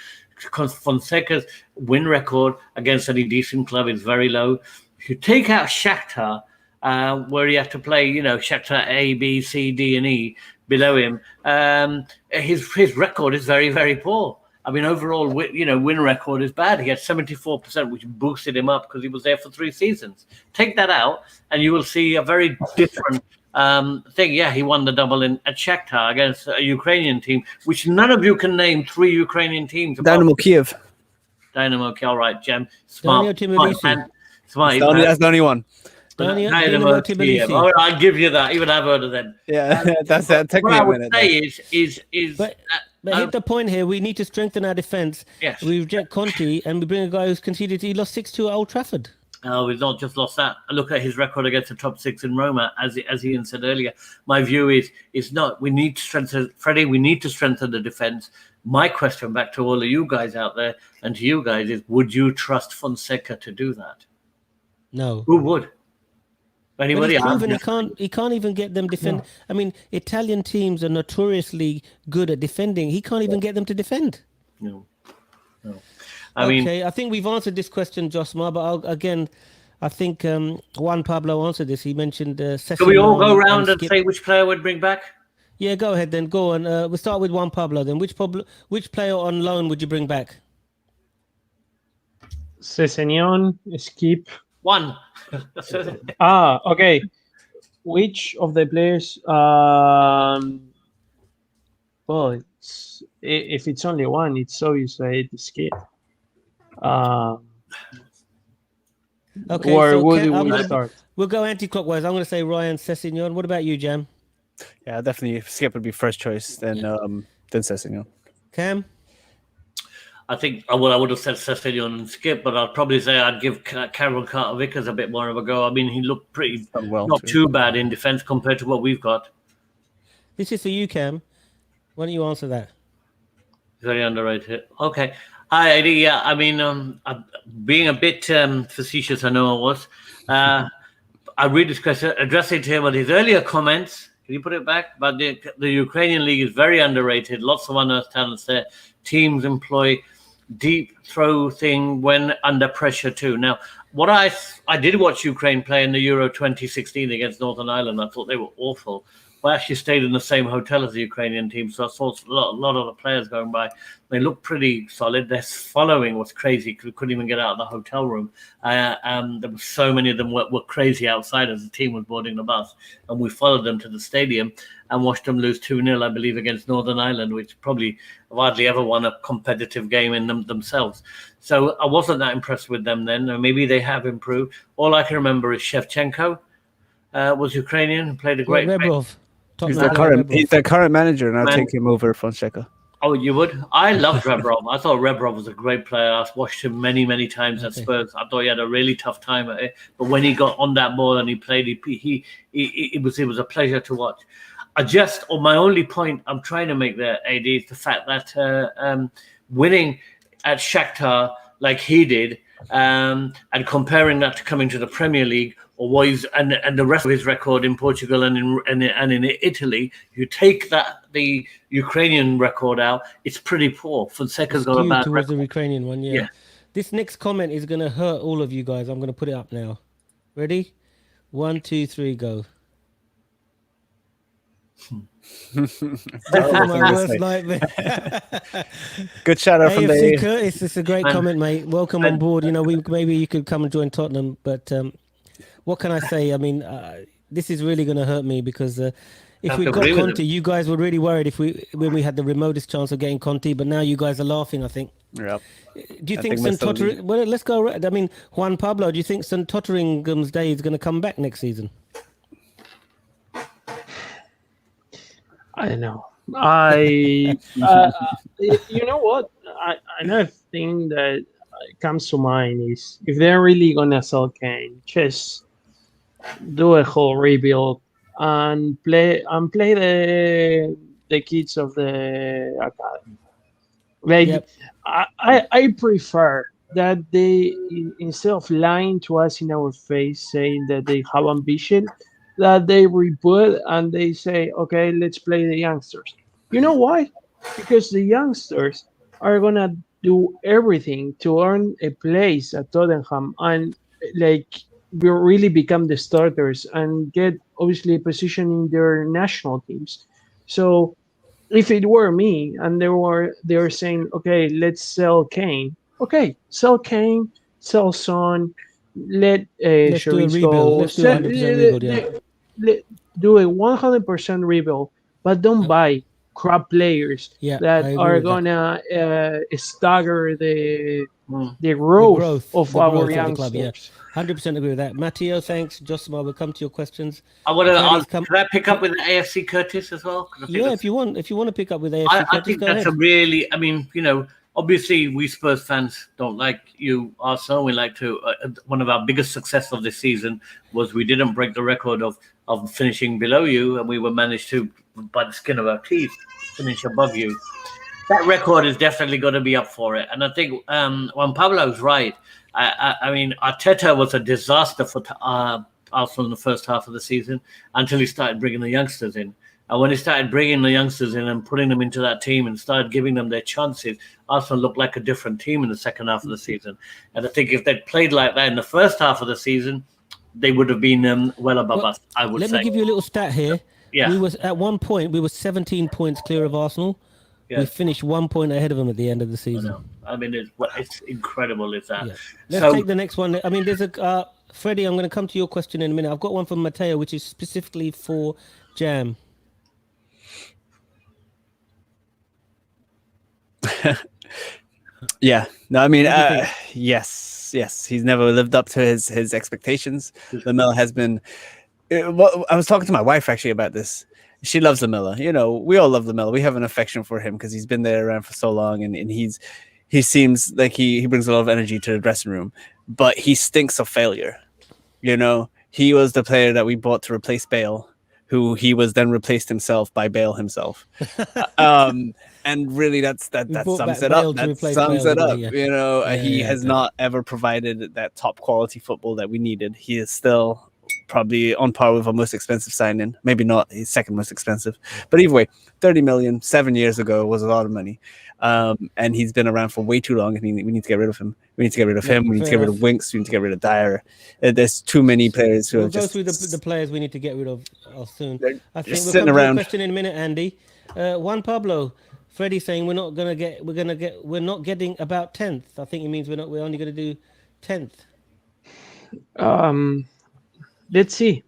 Fonseca's win record against any decent club is very low. If you take out Shakhtar, where he had to play, Shakhtar A, B, C, D, and E below him, his record is very, very poor. I mean, overall, win record is bad. He had 74%, which boosted him up because he was there for 3 seasons. Take that out, and you will see a very different thing. Yeah, he won the double at Shakhtar against a Ukrainian team, which none of you can name 3 Ukrainian teams. Dynamo Kiev. Dynamo Kiev, all right, Jem. Smart. Smart. That's the only one. Dynamo Kiev. All right, I'll give you that. Even I've heard of them. Yeah, that's technically. What I would say is. But hit the point here. We need to strengthen our defence. Yes. We reject Conte and we bring a guy who's conceded. He lost 6-2 at Old Trafford. Oh, we've not just lost that. Look at his record against the top 6 in Roma, as Ian said earlier. My view is not. We need to strengthen, Freddie. We need to strengthen the defence. My question back to all of you guys out there and to you guys is: would you trust Fonseca to do that? No. Who would? Anybody? He's proven he can't even get them defend. No. I mean, Italian teams are notoriously good at defending. He can't even get them to defend. No. I think we've answered this question, Josma, but I think Juan Pablo answered this. He mentioned Can we all go around and say which player would bring back? Yeah, go ahead then. Go on. We'll start with Juan Pablo then. Which player on loan would you bring back? Sessegnon, Skip. One. Okay. Which of the players? Well, if it's only one, it's obviously Skip. Okay, where would we start? We'll go anti-clockwise. I'm going to say Ryan Sessegnon. What about you, Jam? Yeah, definitely Skip would be first choice, then Sessegnon. Cam? I think, I would have said Sessegnon and Skip, but I'd probably say I'd give Carol Carter-Vickers a bit more of a go. I mean, he looked pretty not too bad in defence compared to what we've got. This is for you, Cam. Why don't you answer that? Very underrated. Okay. Hi, Eddie. Yeah, I mean, being a bit facetious, I know I was. I read this question, addressing to him on his earlier comments. Can you put it back? But the Ukrainian league is very underrated. Lots of unearthed talents there. Teams employ deep throw thing when under pressure too. Now, what I did watch Ukraine play in the Euro 2016 against Northern Ireland. I thought they were awful. I actually stayed in the same hotel as the Ukrainian team, so I saw a lot of the players going by. They looked pretty solid. Their following was crazy. We couldn't even get out of the hotel room. There were so many of them were crazy outside as the team was boarding the bus. And we followed them to the stadium and watched them lose 2-0, I believe, against Northern Ireland, which probably hardly ever won a competitive game in themselves. So I wasn't that impressed with them then. Maybe they have improved. All I can remember is Shevchenko was Ukrainian, played a great game. He's the current manager, and I'll take him over Fonseca. Oh, you would? I loved Rebrov. I thought Rebrov was a great player. I've watched him many, many times at Spurs. I thought he had a really tough time at it. But when he got on that ball and he played, it was a pleasure to watch. My only point I'm trying to make there, AD, is the fact that winning at Shakhtar like he did, and comparing that to coming to the Premier League or and the rest of his record in Portugal and in Italy, you take the Ukrainian record out, it's pretty poor. Fonseca's got a bad towards record. The Ukrainian one, yeah. This next comment is going to hurt all of you guys. I'm going to put it up now. Ready? 1, 2, 3, go. This is my worst nightmare. Good shout out from AFC Curtis. It's a great comment, mate. Welcome on board. Maybe you could come and join Tottenham, but what can I say? I mean, this is really going to hurt me because if we got Conte, you guys were really worried when we had the remotest chance of getting Conte, but now you guys are laughing, I think. Yeah. Do you think St. Tottering... Well, let's go... I mean, Juan Pablo, do you think St. Totteringham's day is going to come back next season? I don't know. I, you know what? Another thing that comes to mind is if they're really gonna sell Kane, just do a whole rebuild and play the kids of the academy. Like Yep. I prefer that they instead of lying to us in our face saying that they have ambition, that they reboot and they say, okay, let's play the youngsters. You know why? Because the youngsters are gonna do everything to earn a place at Tottenham and like will really become the starters and get obviously a position in their national teams. So if it were me and they were saying, okay, let's sell Kane. Okay, sell Kane, sell Son, let Let's do a Charisse rebuild. go, Let's do a 100% rebuild. Yeah. let, do a 100% rebuild, but don't buy crap players Yeah, I that agree are with that. gonna stagger Mm. the growth of The our growth of the club. Yeah, youngsters. 100% agree with that. Matteo, thanks. Josima, we'll come to your questions. I want to Freddie's ask, come. can I pick up with the AFC Curtis as well? 'Cause I think Yeah, that's if you want to pick up with I, AFC I Curtis, think go that's ahead. a really, I mean, obviously we Spurs fans don't like you, Arsenal. We like to, one of our biggest success of this season was we didn't break the record of finishing below you, and we were managed to, by the skin of our teeth, finish above you. That record is definitely going to be up for it. And I think Juan Pablo's right. I mean, Arteta was a disaster for Arsenal in the first half of the season until he started bringing the youngsters in. And when he started bringing the youngsters in and putting them into that team and started giving them their chances, Arsenal looked like a different team in the second half of the season. And I think if they'd played like that in the first half of the season, they would have been well above Well, us, I would let me say. give you a little stat here. Yeah, We was at one point we were 17 points clear of Arsenal. We yeah. finished 1 point ahead of them at the end of the I season. know. I mean, it's incredible, is that? Yeah. Let's So take the next one. I mean, there's a Freddie. I'm going to come to your question in a minute. I've got one from Matteo, which is specifically for Jam. Yeah. No, I mean, What do you think? yes. He's never lived up to his expectations. Lamela has been. Well, I was talking to my wife actually about this. She loves Lamela. We all love Lamela. We have an affection for him because he's been there around for so long, and he seems like he brings a lot of energy to the dressing room, but he stinks of failure. He was the player that we bought to replace Bale, who he was then replaced himself by Bale himself. And really that We brought sums back it up. Bale to That replace sums Bale, it didn't up. we? Yeah. He Yeah, has not ever provided that top quality football that we needed. He is still probably on par with our most expensive signing. Maybe not his second most expensive, but either way, 30 million 7 years ago was a lot of money. And he's been around for way too long. I mean, we need to get rid of him. We need to get rid of him. We need to fair get rid enough. of Winks. We need to get rid of Dyer. There's too many players who We'll are go just through the players we need to get rid of soon. they're I think just we'll sitting come to your around. question in a minute, Andy. Juan Pablo, Freddie saying we're not getting about 10th. I think it means we're only going to do 10th. Let's see.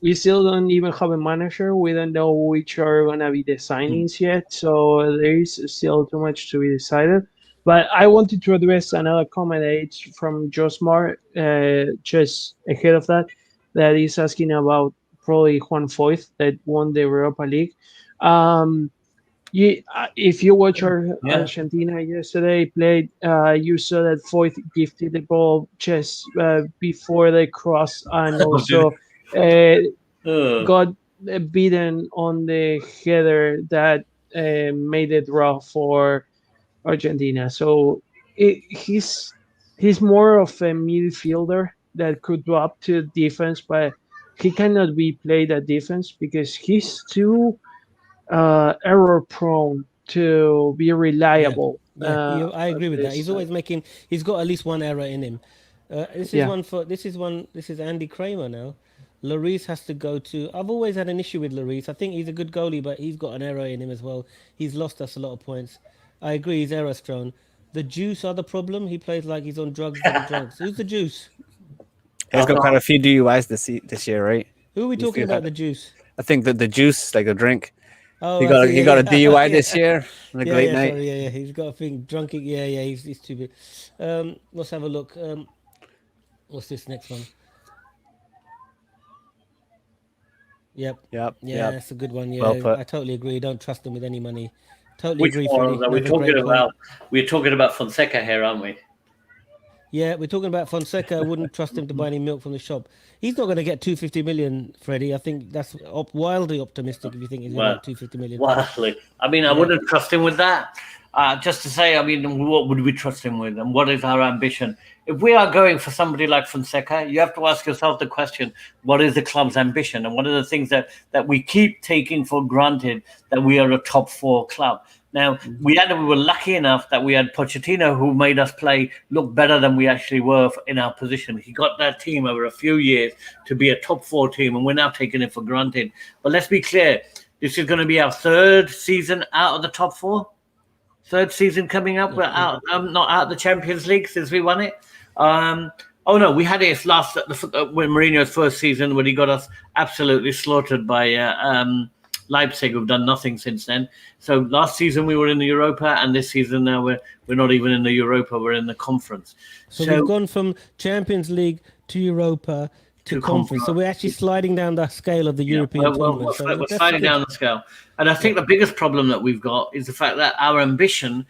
We still don't even have a manager. We don't know which are gonna be the signings yet, so there is still too much to be decided. But I wanted to address another comment that it's from Josmar, just ahead of that is asking about probably Juan Foyth that won the Europa League. Um, if you watch yeah. Argentina yesterday played, you saw that Foyth gifted the ball just before they crossed, and also uh, got beaten on the header that made it draw for Argentina. So he's more of a midfielder that could drop to defense, but he cannot be played at defense because he's too error prone to be Yeah, reliable. yeah, I agree with that. This, He's got at least one error in him. yeah. This is Andy Kramer now. Lloris has to go to. I've always had an issue with Lloris. I think he's a good goalie, but he's got an error in him as well. He's lost us a lot of points. I agree, he's error prone. The Juice are the problem. He plays like he's on drugs for the drugs. Who's the Juice? He's got quite a few DUIs this year, right? Who are we talking about? The Juice? I think that the juice, like a drink. Oh, He I got see. he Yeah, got a yeah. DUI Yeah. this year on a great night. Sorry, yeah. He's got a thing, drunken. Yeah, he's too big. Let's have a look. What's this next one? Yep. Yep. Yeah, that's a good one. Yeah, Well put. I totally agree. Don't trust them with any money. Totally Which agree, one Freddie. are we Another talking great point. about? We're talking about Fonseca here, aren't we? Yeah, we're talking about Fonseca. I wouldn't trust him to buy any milk from the shop. He's not going to get 250 million, Freddie. I think that's wildly optimistic if you think he's going to Well, get 250 million. wildly. I mean, I Yeah. wouldn't trust him with that. Just to say, I mean, what would we trust him with, and what is our ambition? If we are going for somebody like Fonseca, you have to ask yourself the question: what is the club's ambition, and what are the things that we keep taking for granted that we are a top 4 club? Now, we were lucky enough that we had Pochettino, who made us look better than we actually were in our position. He got that team over a few years to be a top 4 team, and we're now taking it for granted. But let's be clear, this is going to be our 3rd season out of the top 4. 3rd season coming up. We're out, not out of the Champions League since we won it. Oh no, we had it when Mourinho's 1st season, when he got us absolutely slaughtered by Leipzig, who've done nothing since then. So last season we were in the Europa, and this season now we're not even in the Europa. We're in the Conference. So we've gone from Champions League to Europa to Conference. So we're actually sliding down the scale of the European tournament. So we're sliding down the scale. And I think the biggest problem that we've got is the fact that our ambition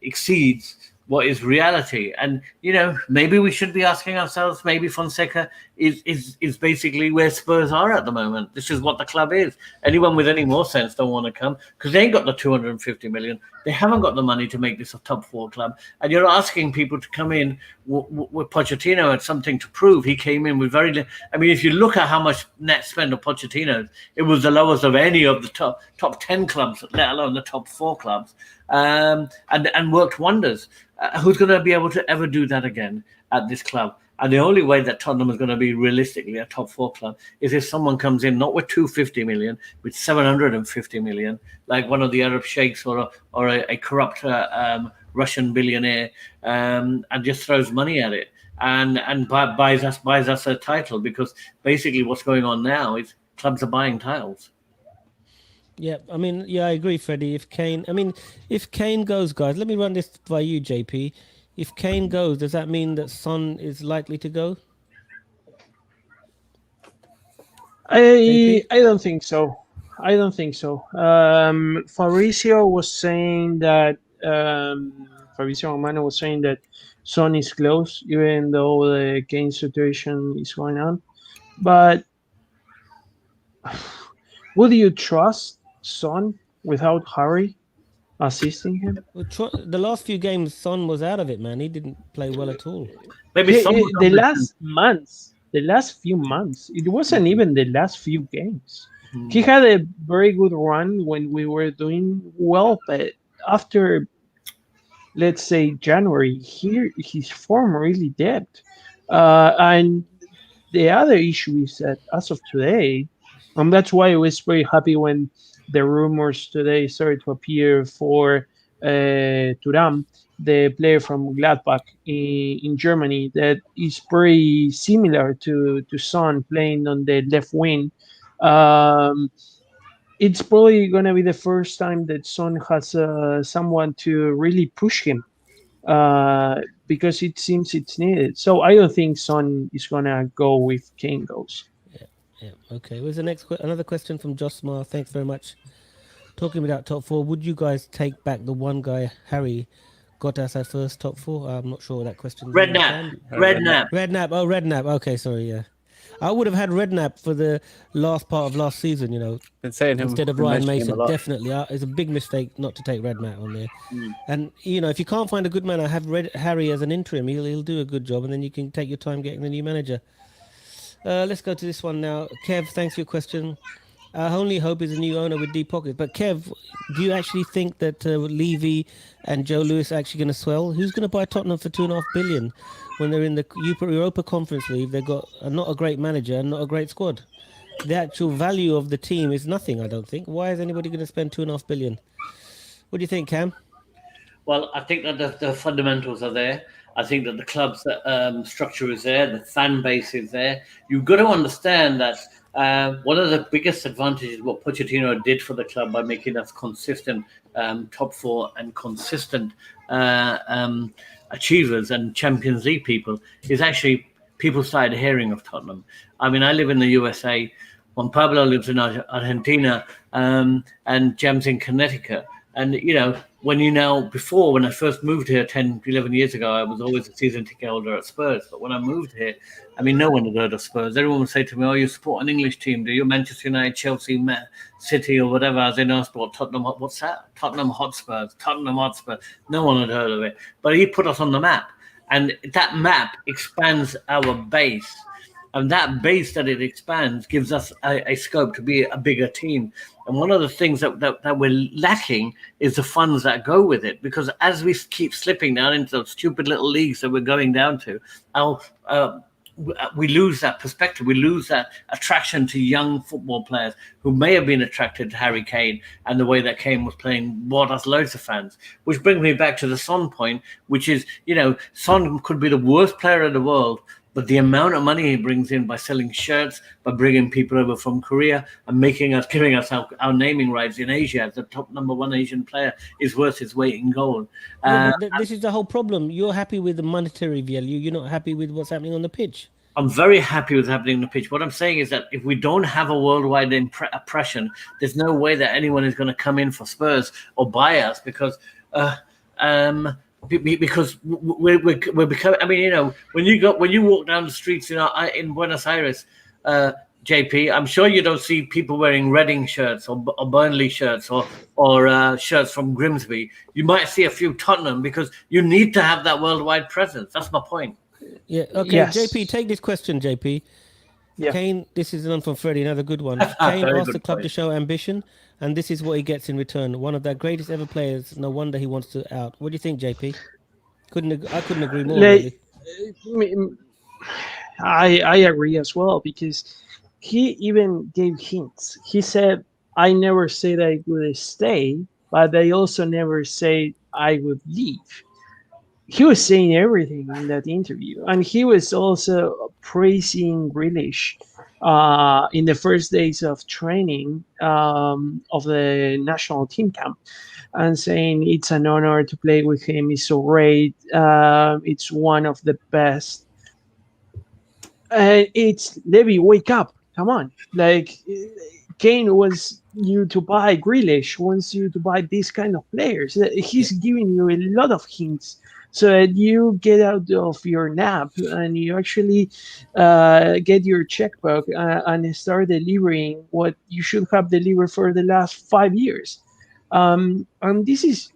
exceeds what is reality. And, you know, maybe we should be asking ourselves, maybe Fonseca is basically where Spurs are at the moment. This is what the club is. Anyone with any more sense don't want to come because they ain't got the 250 million. They haven't got the money to make this a top 4 club. And you're asking people to come in with Pochettino had something to prove. He came in with I mean, if you look at how much net spend of Pochettino, it was the lowest of any of the top 10 clubs, let alone the top 4 clubs, and worked wonders. Who's going to be able to ever do that again at this club? And the only way that Tottenham is going to be realistically a top 4 club is if someone comes in not with 250 million, with 750 million, like one of the Arab sheikhs or a corrupt Russian billionaire, and just throws money at it and buys us a title. Because basically what's going on now is clubs are buying titles. Yeah, I mean, yeah, I agree, Freddie. If Kane goes, guys, let me run this by you, JP. If Kane goes, does that mean that Son is likely to go? I don't think so. I don't think so. Fabrizio was saying that Fabrizio Romano was saying that Son is close, even though the Kane situation is going on. But would you trust Son without Harry assisting him? Well, the last few games, Son was out of it, man. He didn't play well at all. Maybe the last few months, it wasn't even the last few games. He had a very good run when we were doing well, but after, let's say, January, his form really dipped. And the other issue is that as of today, and that's why I was very happy when the rumors today started to appear for Thuram, the player from Gladbach in Germany, that is very similar to Son playing on the left wing. It's probably going to be the first time that Son has someone to really push him because it seems it's needed. So I don't think Son is going to go if Kane goes. Yeah. Okay. Where's the next another question from Josmar? Thanks very much. Talking about top 4, would you guys take back the one guy Harry got as our first top 4? I'm not sure what that question is. Redknapp. Oh, Redknapp. Okay, sorry. Yeah, I would have had Redknapp for the last part of last season. You know, instead of Ryan Mason. Definitely, it's a big mistake not to take Redknapp on there. And you know, if you can't find a good man, I have Harry as an interim. He'll do a good job, and then you can take your time getting the new manager. Let's go to this one now. Kev, thanks for your question. Our only hope is a new owner with deep pockets. But Kev, do you actually think that Levy and Joe Lewis are actually going to swell? Who's going to buy Tottenham for $2.5 billion when they're in the Europa Conference League? They've got not a great manager and not a great squad. The actual value of the team is nothing, I don't think. Why is anybody going to spend $2.5 billion? What do you think, Cam? Well, I think that the fundamentals are there. I think that the club's structure is there. The fan base is there. You've got to understand that one of the biggest advantages what Pochettino did for the club by making us consistent top 4 and consistent achievers and Champions League people is actually people started hearing of Tottenham. I mean, I live in the USA. Juan Pablo lives in Argentina, and Jam's in Connecticut. And, when I first moved here 10, 11 years ago, I was always a season ticket holder at Spurs. But when I moved here, I mean, no one had heard of Spurs. Everyone would say to me, "Oh, you support an English team? Do you Manchester United, Chelsea, City, or whatever?" I said, "No, I support Tottenham. What's that? Tottenham Hotspurs. Tottenham Hotspur." No one had heard of it. But he put us on the map. And that map expands our base. And that base that it expands gives us a scope to be a bigger team. And one of the things that we're lacking is the funds that go with it. Because as we keep slipping down into those stupid little leagues that we're going down to, we lose that perspective. We lose that attraction to young football players who may have been attracted to Harry Kane, and the way that Kane was playing brought us loads of fans. Which brings me back to the Son point, which is, Son could be the worst player in the world, but the amount of money he brings in by selling shirts, by bringing people over from Korea and giving us our naming rights in Asia as the top number one Asian player is worth his weight in gold. This is the whole problem. You're happy with the monetary value. You're not happy with what's happening on the pitch. I'm very happy with what's happening on the pitch. What I'm saying is that if we don't have a worldwide oppression, there's no way that anyone is going to come in for Spurs or buy us because we're becoming. I mean, when you walk down the streets in Buenos Aires, JP, I'm sure you don't see people wearing Reading shirts or Burnley shirts or shirts from Grimsby. You might see a few Tottenham because you need to have that worldwide presence. That's my point. Yeah. Okay. Yes. JP, take this question. JP. Yeah. Kane. This is one from Freddie. Another good one. Kane asked the club to show ambition, and this is what he gets in return. One of their greatest ever players. No wonder he wants to out. What do you think, JP? I couldn't agree more. Really. I agree as well, because he even gave hints. He said, "I never said I would stay, but I also never said I would leave." He was saying everything in that interview, and he was also praising Grealish in the first days of training of the national team camp, and saying it's an honor to play with him. He's so great. It's one of the best. It's Levy, wake up! Come on, like Kane wants you to buy Grealish, wants you to buy these kind of players. He's giving you a lot of hints, so that you get out of your nap and you actually get your checkbook and start delivering what you should have delivered for the last 5 years. And this is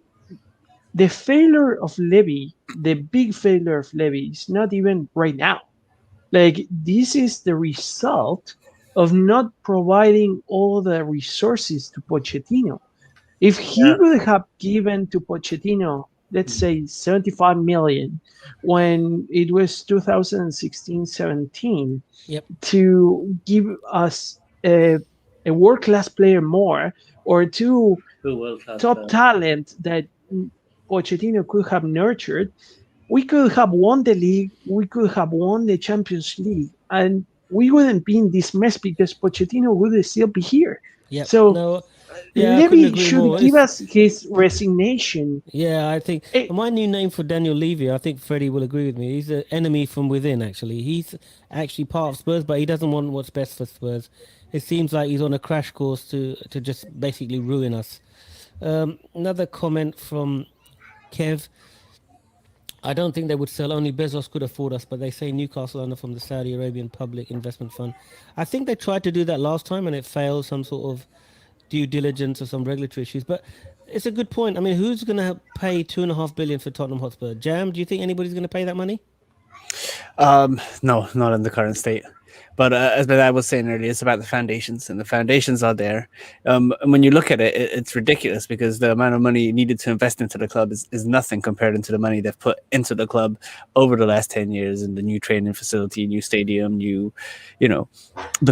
the failure of Levy. The big failure of Levy is not even right now. Like, this is the result of not providing all the resources to Pochettino. If he would have given to Pochettino, let's say 75 million when it was 2016-17, to give us a world-class player more, or two top talent that Pochettino could have nurtured, we could have won the league, we could have won the Champions League, and we wouldn't be in this mess because Pochettino would still be here. Yep. So Levy should give us his resignation. Yeah, I think my new name for Daniel Levy, I think Freddie will agree with me. He's an enemy from within, actually. He's actually part of Spurs, but he doesn't want what's best for Spurs. It seems like he's on a crash course to just basically ruin us. Another comment from Kev. I don't think they would sell. Only Bezos could afford us, but they say Newcastle owner from the Saudi Arabian Public Investment Fund. I think they tried to do that last time and it failed, some sort of due diligence or some regulatory issues. But it's a good point. I mean, who's going to pay $2.5 billion for Tottenham Hotspur? Jam, do you think anybody's going to pay that money? No, not in the current state. But as I was saying earlier, it's about the foundations, and the foundations are there. And when you look at it, it's ridiculous because the amount of money needed to invest into the club is nothing compared to the money they've put into the club over the last 10 years in the new training facility, new stadium, the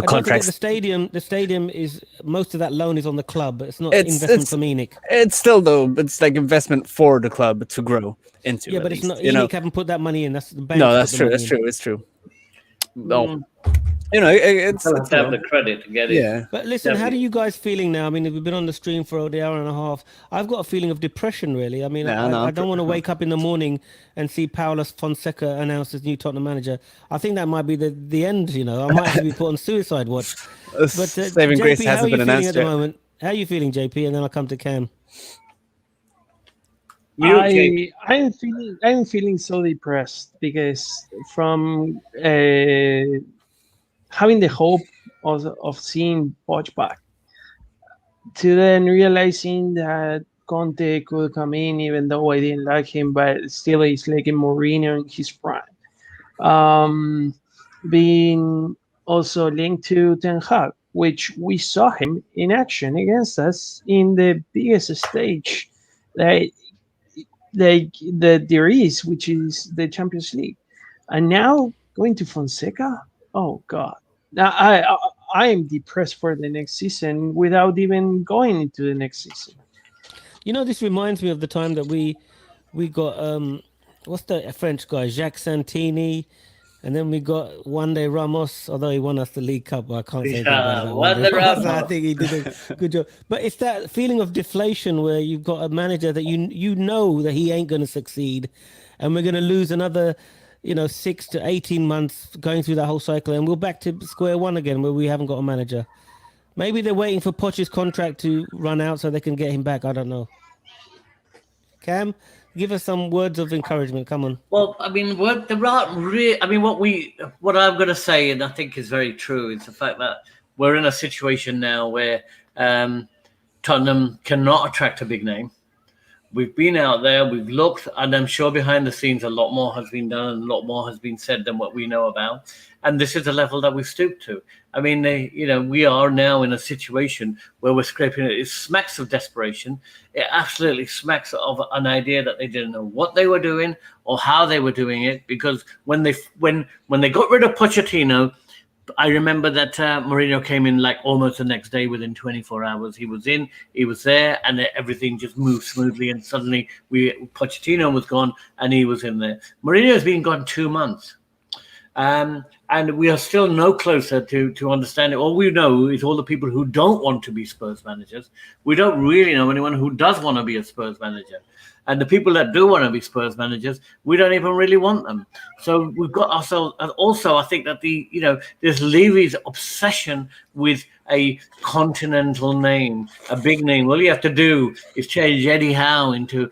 contracts. The stadium is, most of that loan is on the club. It's not investment for Munich. It's still, though, it's like investment for the club to grow into. Yeah, but it's not. Munich haven't put that money in. That's the bank. No, that's true. That's true. It's true. No. You know, it's They'll have to have the credit to get it. yeah. But listen, how do you guys feeling now? I mean, we've been on the stream for the hour and a half. I've got a feeling of depression, really. I mean, I don't want to wake up in the morning and see Paulo Fonseca announced as new Tottenham manager. I think that might be the end, you know. I might have to be put on suicide watch. But Saving JP, grace how are hasn't you been feeling announced at the yet. moment? How are you feeling, JP? And then I'll come to Cam. I'm feeling so depressed because from having the hope of seeing Poch back to then realizing that Conte could come in, even though I didn't like him, but still he's like a Mourinho in his prime. Being also linked to Ten Hag, which we saw him in action against us in the biggest stage that there is, which is the Champions League, and now going to Fonseca. Oh God, now I am depressed for the next season without even going into the next season. You know, this reminds me of the time that we got what's the French guy, Jacques Santini, and then we got Juan Ramos, although he won us the League Cup. I can't say anything bad about Juan Ramos. I think he did a good job. But it's that feeling of deflation where you've got a manager that you know that he ain't going to succeed, and we're going to lose another, 6 to 18 months going through that whole cycle, and we're back to square one again where we haven't got a manager. Maybe they're waiting for Poch's contract to run out so they can get him back. I don't know. Cam, give us some words of encouragement. Come on. Well, I mean, what I'm going to say, and I think is very true, is the fact that we're in a situation now where Tottenham cannot attract a big name. We've been out there, we've looked, and I'm sure behind the scenes a lot more has been done and a lot more has been said than what we know about. And this is the level that we've stooped to. I mean, we are now in a situation where we're scraping it. It smacks of desperation. It absolutely smacks of an idea that they didn't know what they were doing or how they were doing it. Because when they got rid of Pochettino, I remember that Mourinho came in like almost the next day, within 24 hours. He was in, he was there, and everything just moved smoothly. And suddenly Pochettino was gone and he was in there. Mourinho has been gone 2 months. And we are still no closer to understanding. All we know is all the people who don't want to be Spurs managers. We don't really know anyone who does want to be a Spurs manager. And the people that do want to be Spurs managers, we don't even really want them. So we've got ourselves. And also, I think that there's Levy's obsession with a continental name, a big name. All you have to do is change Eddie Howe into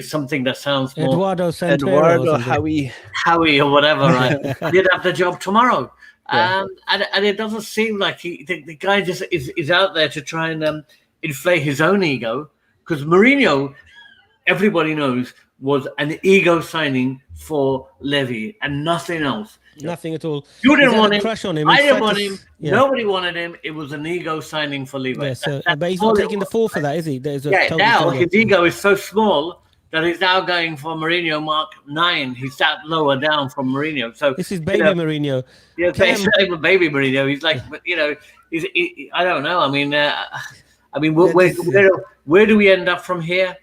something that sounds more Eduardo Howie or whatever. Right? He'd have the job tomorrow. Yeah. And it doesn't seem like the guy just is out there to try and inflate his own ego, because Mourinho, everybody knows, was an ego signing for Levy and nothing else. Nothing at all. You didn't want him. Crush on him. I didn't want him. Yeah. Nobody wanted him. It was an ego signing for Levy. Yeah, so, but he's not taking the fall for that, is he? Now his ego is so small that he's now going for Mourinho Mark 9. He's that lower down from Mourinho. So this is baby Mourinho. Yeah, baby Mourinho. He's like, I don't know. I mean, where do we end up from here?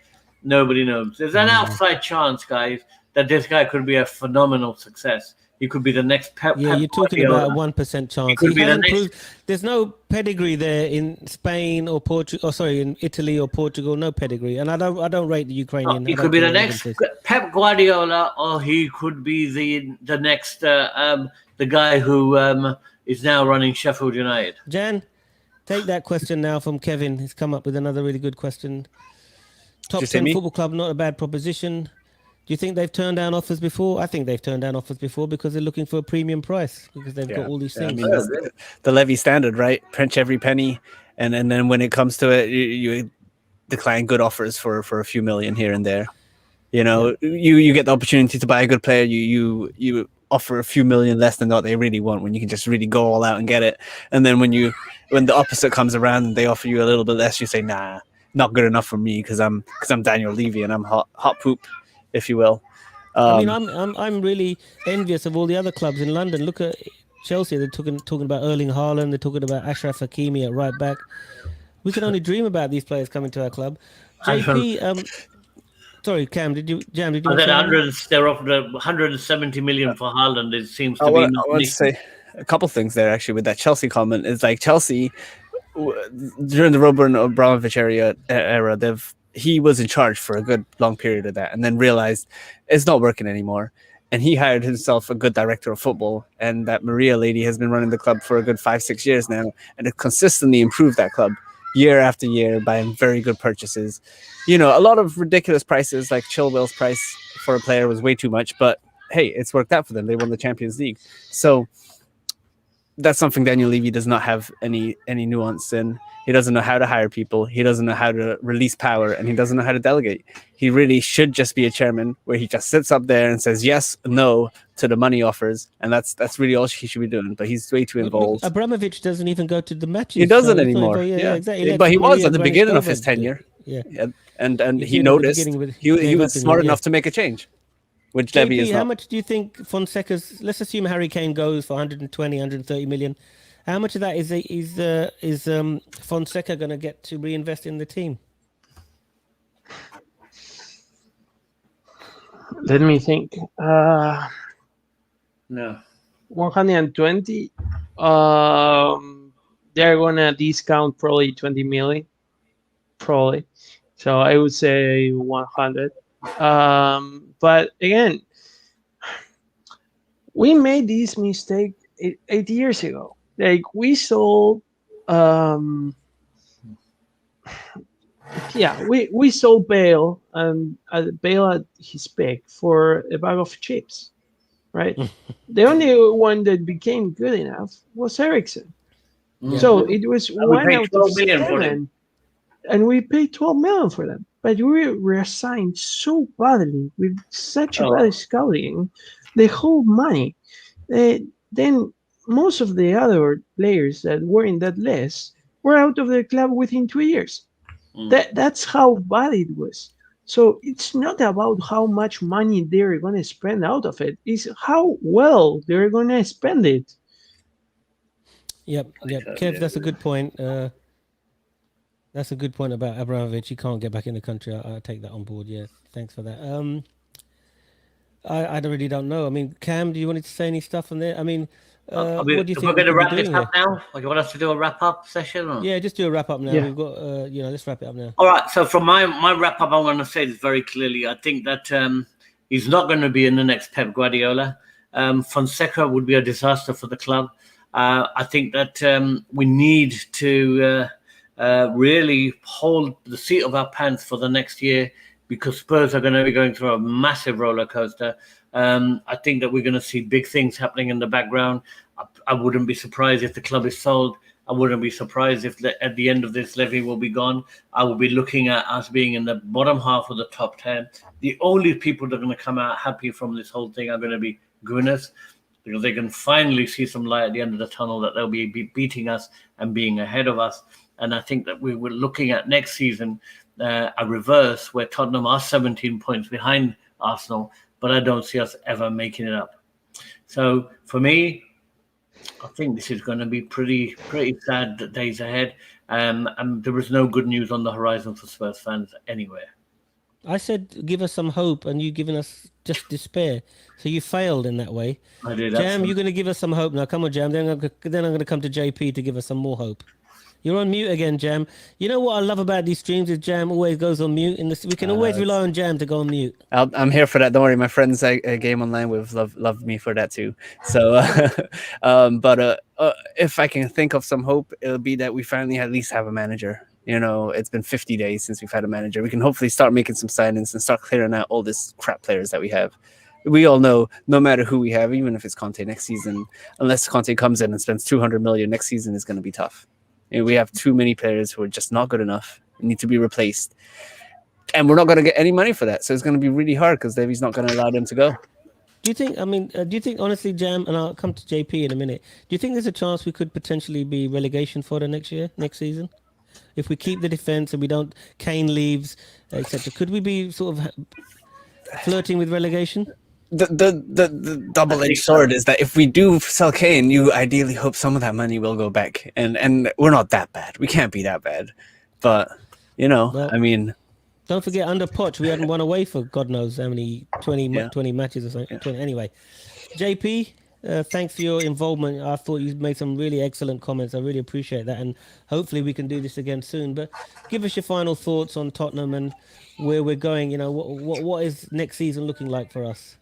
Nobody knows. There's an outside chance, guys, that this guy could be a phenomenal success. He could be the next Pep. Yeah, you're talking about a 1% chance. Could be the next. There's no pedigree there in Spain or Portugal. In Italy or Portugal. No pedigree, and I don't rate the Ukrainian. He could be the next Pep Guardiola, or he could be the next the guy who is now running Sheffield United. Jan, take that question now from Kevin. He's come up with another really good question. Top 10 football club, not a bad proposition. Do you think they've turned down offers before? I think they've turned down offers before because they're looking for a premium price, because they've got all these things. I mean, the Levy standard, right? Pinch every penny, and then when it comes to it, you decline good offers for a few million here and there. You get the opportunity to buy a good player. You offer a few million less than what they really want, when you can just really go all out and get it. And then when the opposite comes around and they offer you a little bit less, you say, nah, not good enough for me because I'm Daniel Levy and I'm hot poop, if you will. I'm really envious of all the other clubs in London. Look at Chelsea. They're talking about Erling Haaland. They're talking about Ashraf Hakimi at right back. We can only dream about these players coming to our club. JP, sorry, Cam, did you? They're offered 170 million for Haaland. It seems to be. a couple things there actually with that Chelsea comment. Is like Chelsea during the Roman Abramovich era, he was in charge for a good long period of that, and then realized it's not working anymore. And he hired himself a good director of football, and that Maria lady has been running the club for a good 5-6 years now, and it consistently improved that club year after year by very good purchases. You know, a lot of ridiculous prices, like Chilwell's price for a player was way too much, but hey, it's worked out for them. They won the Champions League. So that's something Daniel Levy does not have any nuance in. He doesn't know how to hire people. He doesn't know how to release power, and he doesn't know how to delegate. He really should just be a chairman where he just sits up there and says yes, no to the money offers, and that's really all he should be doing. But he's way too involved. Abramovich doesn't even go to the matches. He doesn't anymore. Yeah, exactly. But he was at the beginning of his tenure. Yeah. And he noticed he was smart enough to make a change. Which Levy is not. How much do you think Fonseca's? Let's assume Harry Kane goes for 120, 130 million. How much of that is Fonseca going to get to reinvest in the team? Let me think. No. 120. They're gonna discount probably 20 million. Probably. So I would say 100. But again, we made this mistake 8 years ago. Like we sold, we sold Bale and Bale at his peak for a bag of chips, right? The only one that became good enough was Ericsson. Mm-hmm. So it was 1 out of 7, and we paid 12 million for them. But we were assigned so badly with such a bad scouting, the whole money. Then most of the other players that were in that list were out of the club within 2 years. That's how bad it was. So it's not about how much money they're going to spend out of it. It's how well they're going to spend it. Yep. Kev, that's a good point. That's a good point about Abramovich. He can't get back in the country. I take that on board. Yeah, thanks for that. I really don't know. I mean, Cam, do you want to say any stuff on there? I mean, what do you think? We're going to wrap this up now. Or do you want us to do a wrap-up session? Or? Yeah, just do a wrap-up now. Yeah. We've got, let's wrap it up now. All right. So from my wrap-up, I want to say this very clearly. I think that he's not going to be in the next Pep Guardiola. Fonseca would be a disaster for the club. I think that we need to really hold the seat of our pants for the next year, because Spurs are going to be going through a massive roller coaster. I think that we're going to see big things happening in the background. I wouldn't be surprised if the club is sold. I wouldn't be surprised if at the end of this, Levy will be gone. I will be looking at us being in the bottom half of the top 10. The only people that are going to come out happy from this whole thing are going to be Gunners, because they can finally see some light at the end of the tunnel, that they'll be beating us and being ahead of us. And I think that we were looking at next season a reverse where Tottenham are 17 points behind Arsenal, but I don't see us ever making it up. So for me, I think this is going to be pretty sad days ahead. And there is no good news on the horizon for Spurs fans anywhere. I said give us some hope, and you've given us just despair. So you failed in that way. I did. Jam, you're going to give us some hope now. Come on, Jam. Then I'm going to come to JP to give us some more hope. You're on mute again, Jam. You know what I love about these streams is Jam always goes on mute. We can always rely on Jam to go on mute. I'm here for that. Don't worry. My friends I game online with love me for that too. So, but if I can think of some hope, it'll be that we finally at least have a manager. You know, it's been 50 days since we've had a manager. We can hopefully start making some signings and start clearing out all this crap players that we have. We all know, no matter who we have, even if it's Conte next season, unless Conte comes in and spends 200 million next season, is going to be tough. We have too many players who are just not good enough and need to be replaced. And we're not going to get any money for that. So it's going to be really hard because Levy's not going to allow them to go. Do you think, honestly, Jam, and I'll come to JP in a minute, do you think there's a chance we could potentially be relegation fodder next season? If we keep the defense and we don't, Kane leaves, etc., could we be sort of flirting with relegation? The double-edged sword is that if we do sell Kane, you ideally hope some of that money will go back, and we're not that bad. We can't be that bad, but I mean, don't forget under Poch we hadn't won away for God knows how many 20 matches or something. 20, anyway, JP, thanks for your involvement. I thought you made some really excellent comments. I really appreciate that, and hopefully we can do this again soon. But give us your final thoughts on Tottenham and where we're going. You know, what is next season looking like for us?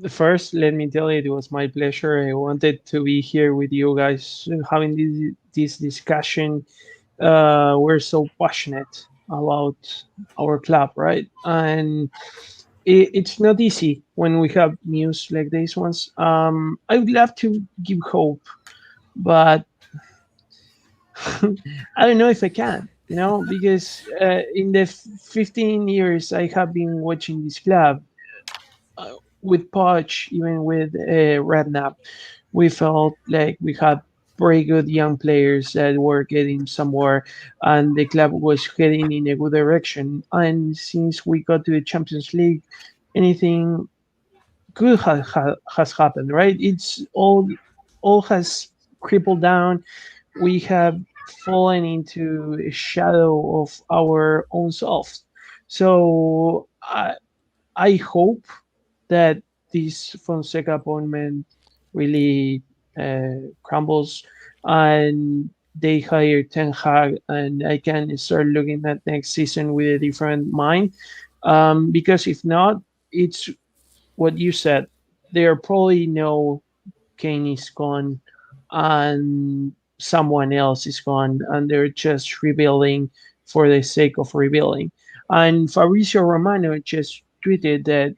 First, let me tell you, it was my pleasure. I wanted to be here with you guys, having this discussion. We're so passionate about our club, right? And it's not easy when we have news like these ones. I would love to give hope, but I don't know if I can, because in the 15 years I have been watching this club, with Poch, even with Redknapp, we felt like we had very good young players that were getting somewhere, and the club was heading in a good direction. And since we got to the Champions League, anything good has happened, right? It's all has crippled down. We have fallen into a shadow of our own selves. So I hope that this Fonseca appointment really crumbles and they hire Ten Hag, and I can start looking at next season with a different mind. Because if not, it's what you said. There probably know Kane is gone and someone else is gone, and they're just rebuilding for the sake of rebuilding. And Fabrizio Romano just tweeted that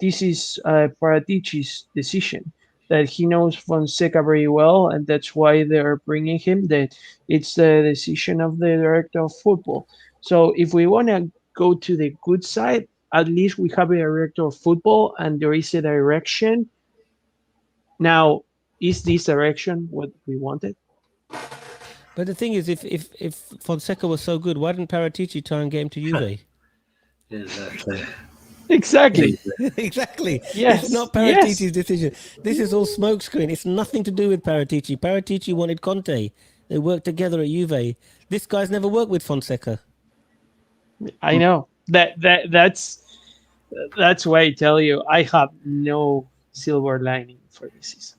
this is Paratici's decision, that he knows Fonseca very well, and that's why they're bringing him. That it's the decision of the director of football. So if we want to go to the good side, at least we have a director of football, and there is a direction. Now, is this direction what we wanted? But the thing is, if Fonseca was so good, why didn't Paratici try and get him to Juve? Exactly. Exactly. Exactly. Yes. It's not Paratici's decision. This is all smokescreen. It's nothing to do with Paratici. Paratici wanted Conte. They worked together at Juve. This guy's never worked with Fonseca. I know that's why I tell you I have no silver lining for this season.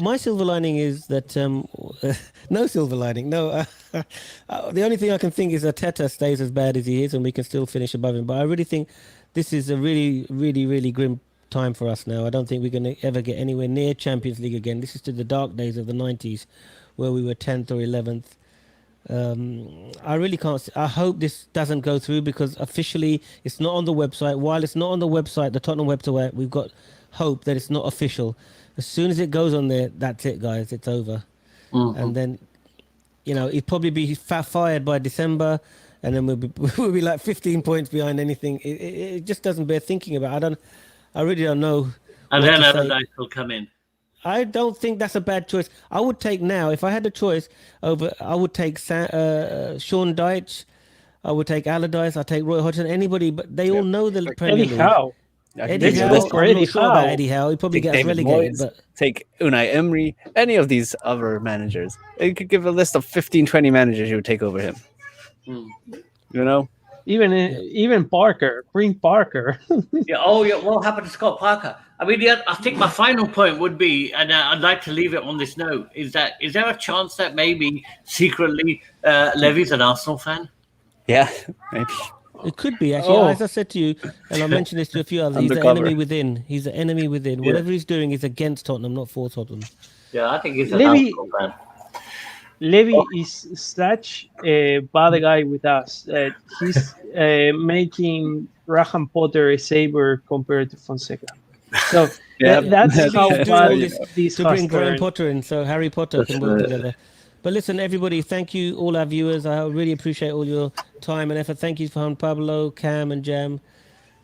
My silver lining is that no silver lining. No, the only thing I can think is that Teta stays as bad as he is, and we can still finish above him. But I really think this is a really, really, really grim time for us now. I don't think we're going to ever get anywhere near Champions League again. This is to the dark days of the 90s, where we were 10th or 11th. I really can't. I hope this doesn't go through, because officially it's not on the website. While it's not on the website, the Tottenham website, we've got hope that it's not official. As soon as it goes on there, that's it, guys. It's over. Mm-hmm. And then, he'd probably be fired by December, and then we'll be like 15 points behind anything. It just doesn't bear thinking about. I really don't know. And then Allardyce will come in. I don't think that's a bad choice. I would take now, if I had a choice I would take Sean Dyche, I would take Allardyce, I'd take Roy Hodgson, anybody, but they all know the Premier League. Eddie Howe, I'm not sure about Eddie Howe. He probably gets relegated. But take Unai Emery, any of these other managers. You could give a list of 15, 20 managers who would take over him. Even Parker, bring Parker. What happened to Scott Parker? I mean, I think my final point would be, and I'd like to leave it on this note, is there a chance that maybe secretly Levy's an Arsenal fan? Yeah, maybe. It could be, actually. As I said to you, and I mentioned this to a few others, he's the enemy within. He's the enemy within. Yeah. Whatever he's doing is against Tottenham, not for Tottenham. Yeah, I think he's an Arsenal fan. Levy is such a bad guy with us that he's making Graham Potter a saver compared to Fonseca. So that's how bad this to bring Graham Potter in, so Harry Potter can work together. But listen, everybody, thank you, all our viewers. I really appreciate all your time and effort. Thank you for Juan Pablo, Cam, and Jam.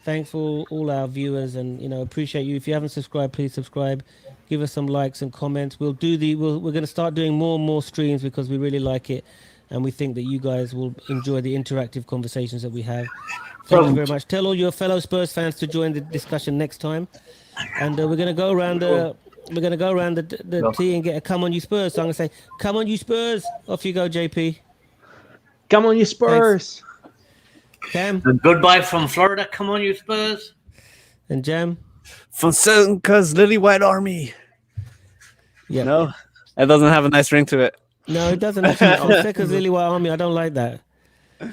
Thanks for all our viewers, and appreciate you. If you haven't subscribed, please subscribe. Give us some likes and comments. We're going to start doing more and more streams because we really like it, and we think that you guys will enjoy the interactive conversations that we have. Thank you very much. Tell all your fellow Spurs fans to join the discussion next time, and we're going to go around. We're going to go around the tee and get a "Come on, you Spurs." So I'm going to say, "Come on, you Spurs." Off you go, JP. Come on, you Spurs. Thanks. Cam. And goodbye from Florida. Come on, you Spurs. And Jam. Fonseca's Lily White Army. Yeah. No, that doesn't have a nice ring to it. No, it doesn't actually. Fonseca's Lily White Army. I don't like that.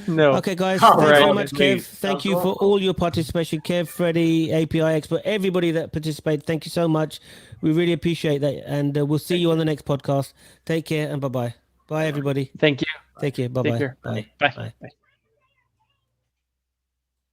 No. Okay, guys. Oh, Thanks very right. much, Kev. Please. Thank you for all your participation, Kev, Freddie, API Expert, everybody that participated. Thank you so much. We really appreciate that, and we'll see you on the next podcast. Take care and bye-bye. Bye, everybody. Thank you. Take care. Bye-bye. Take care. Bye. Bye. Bye. Bye.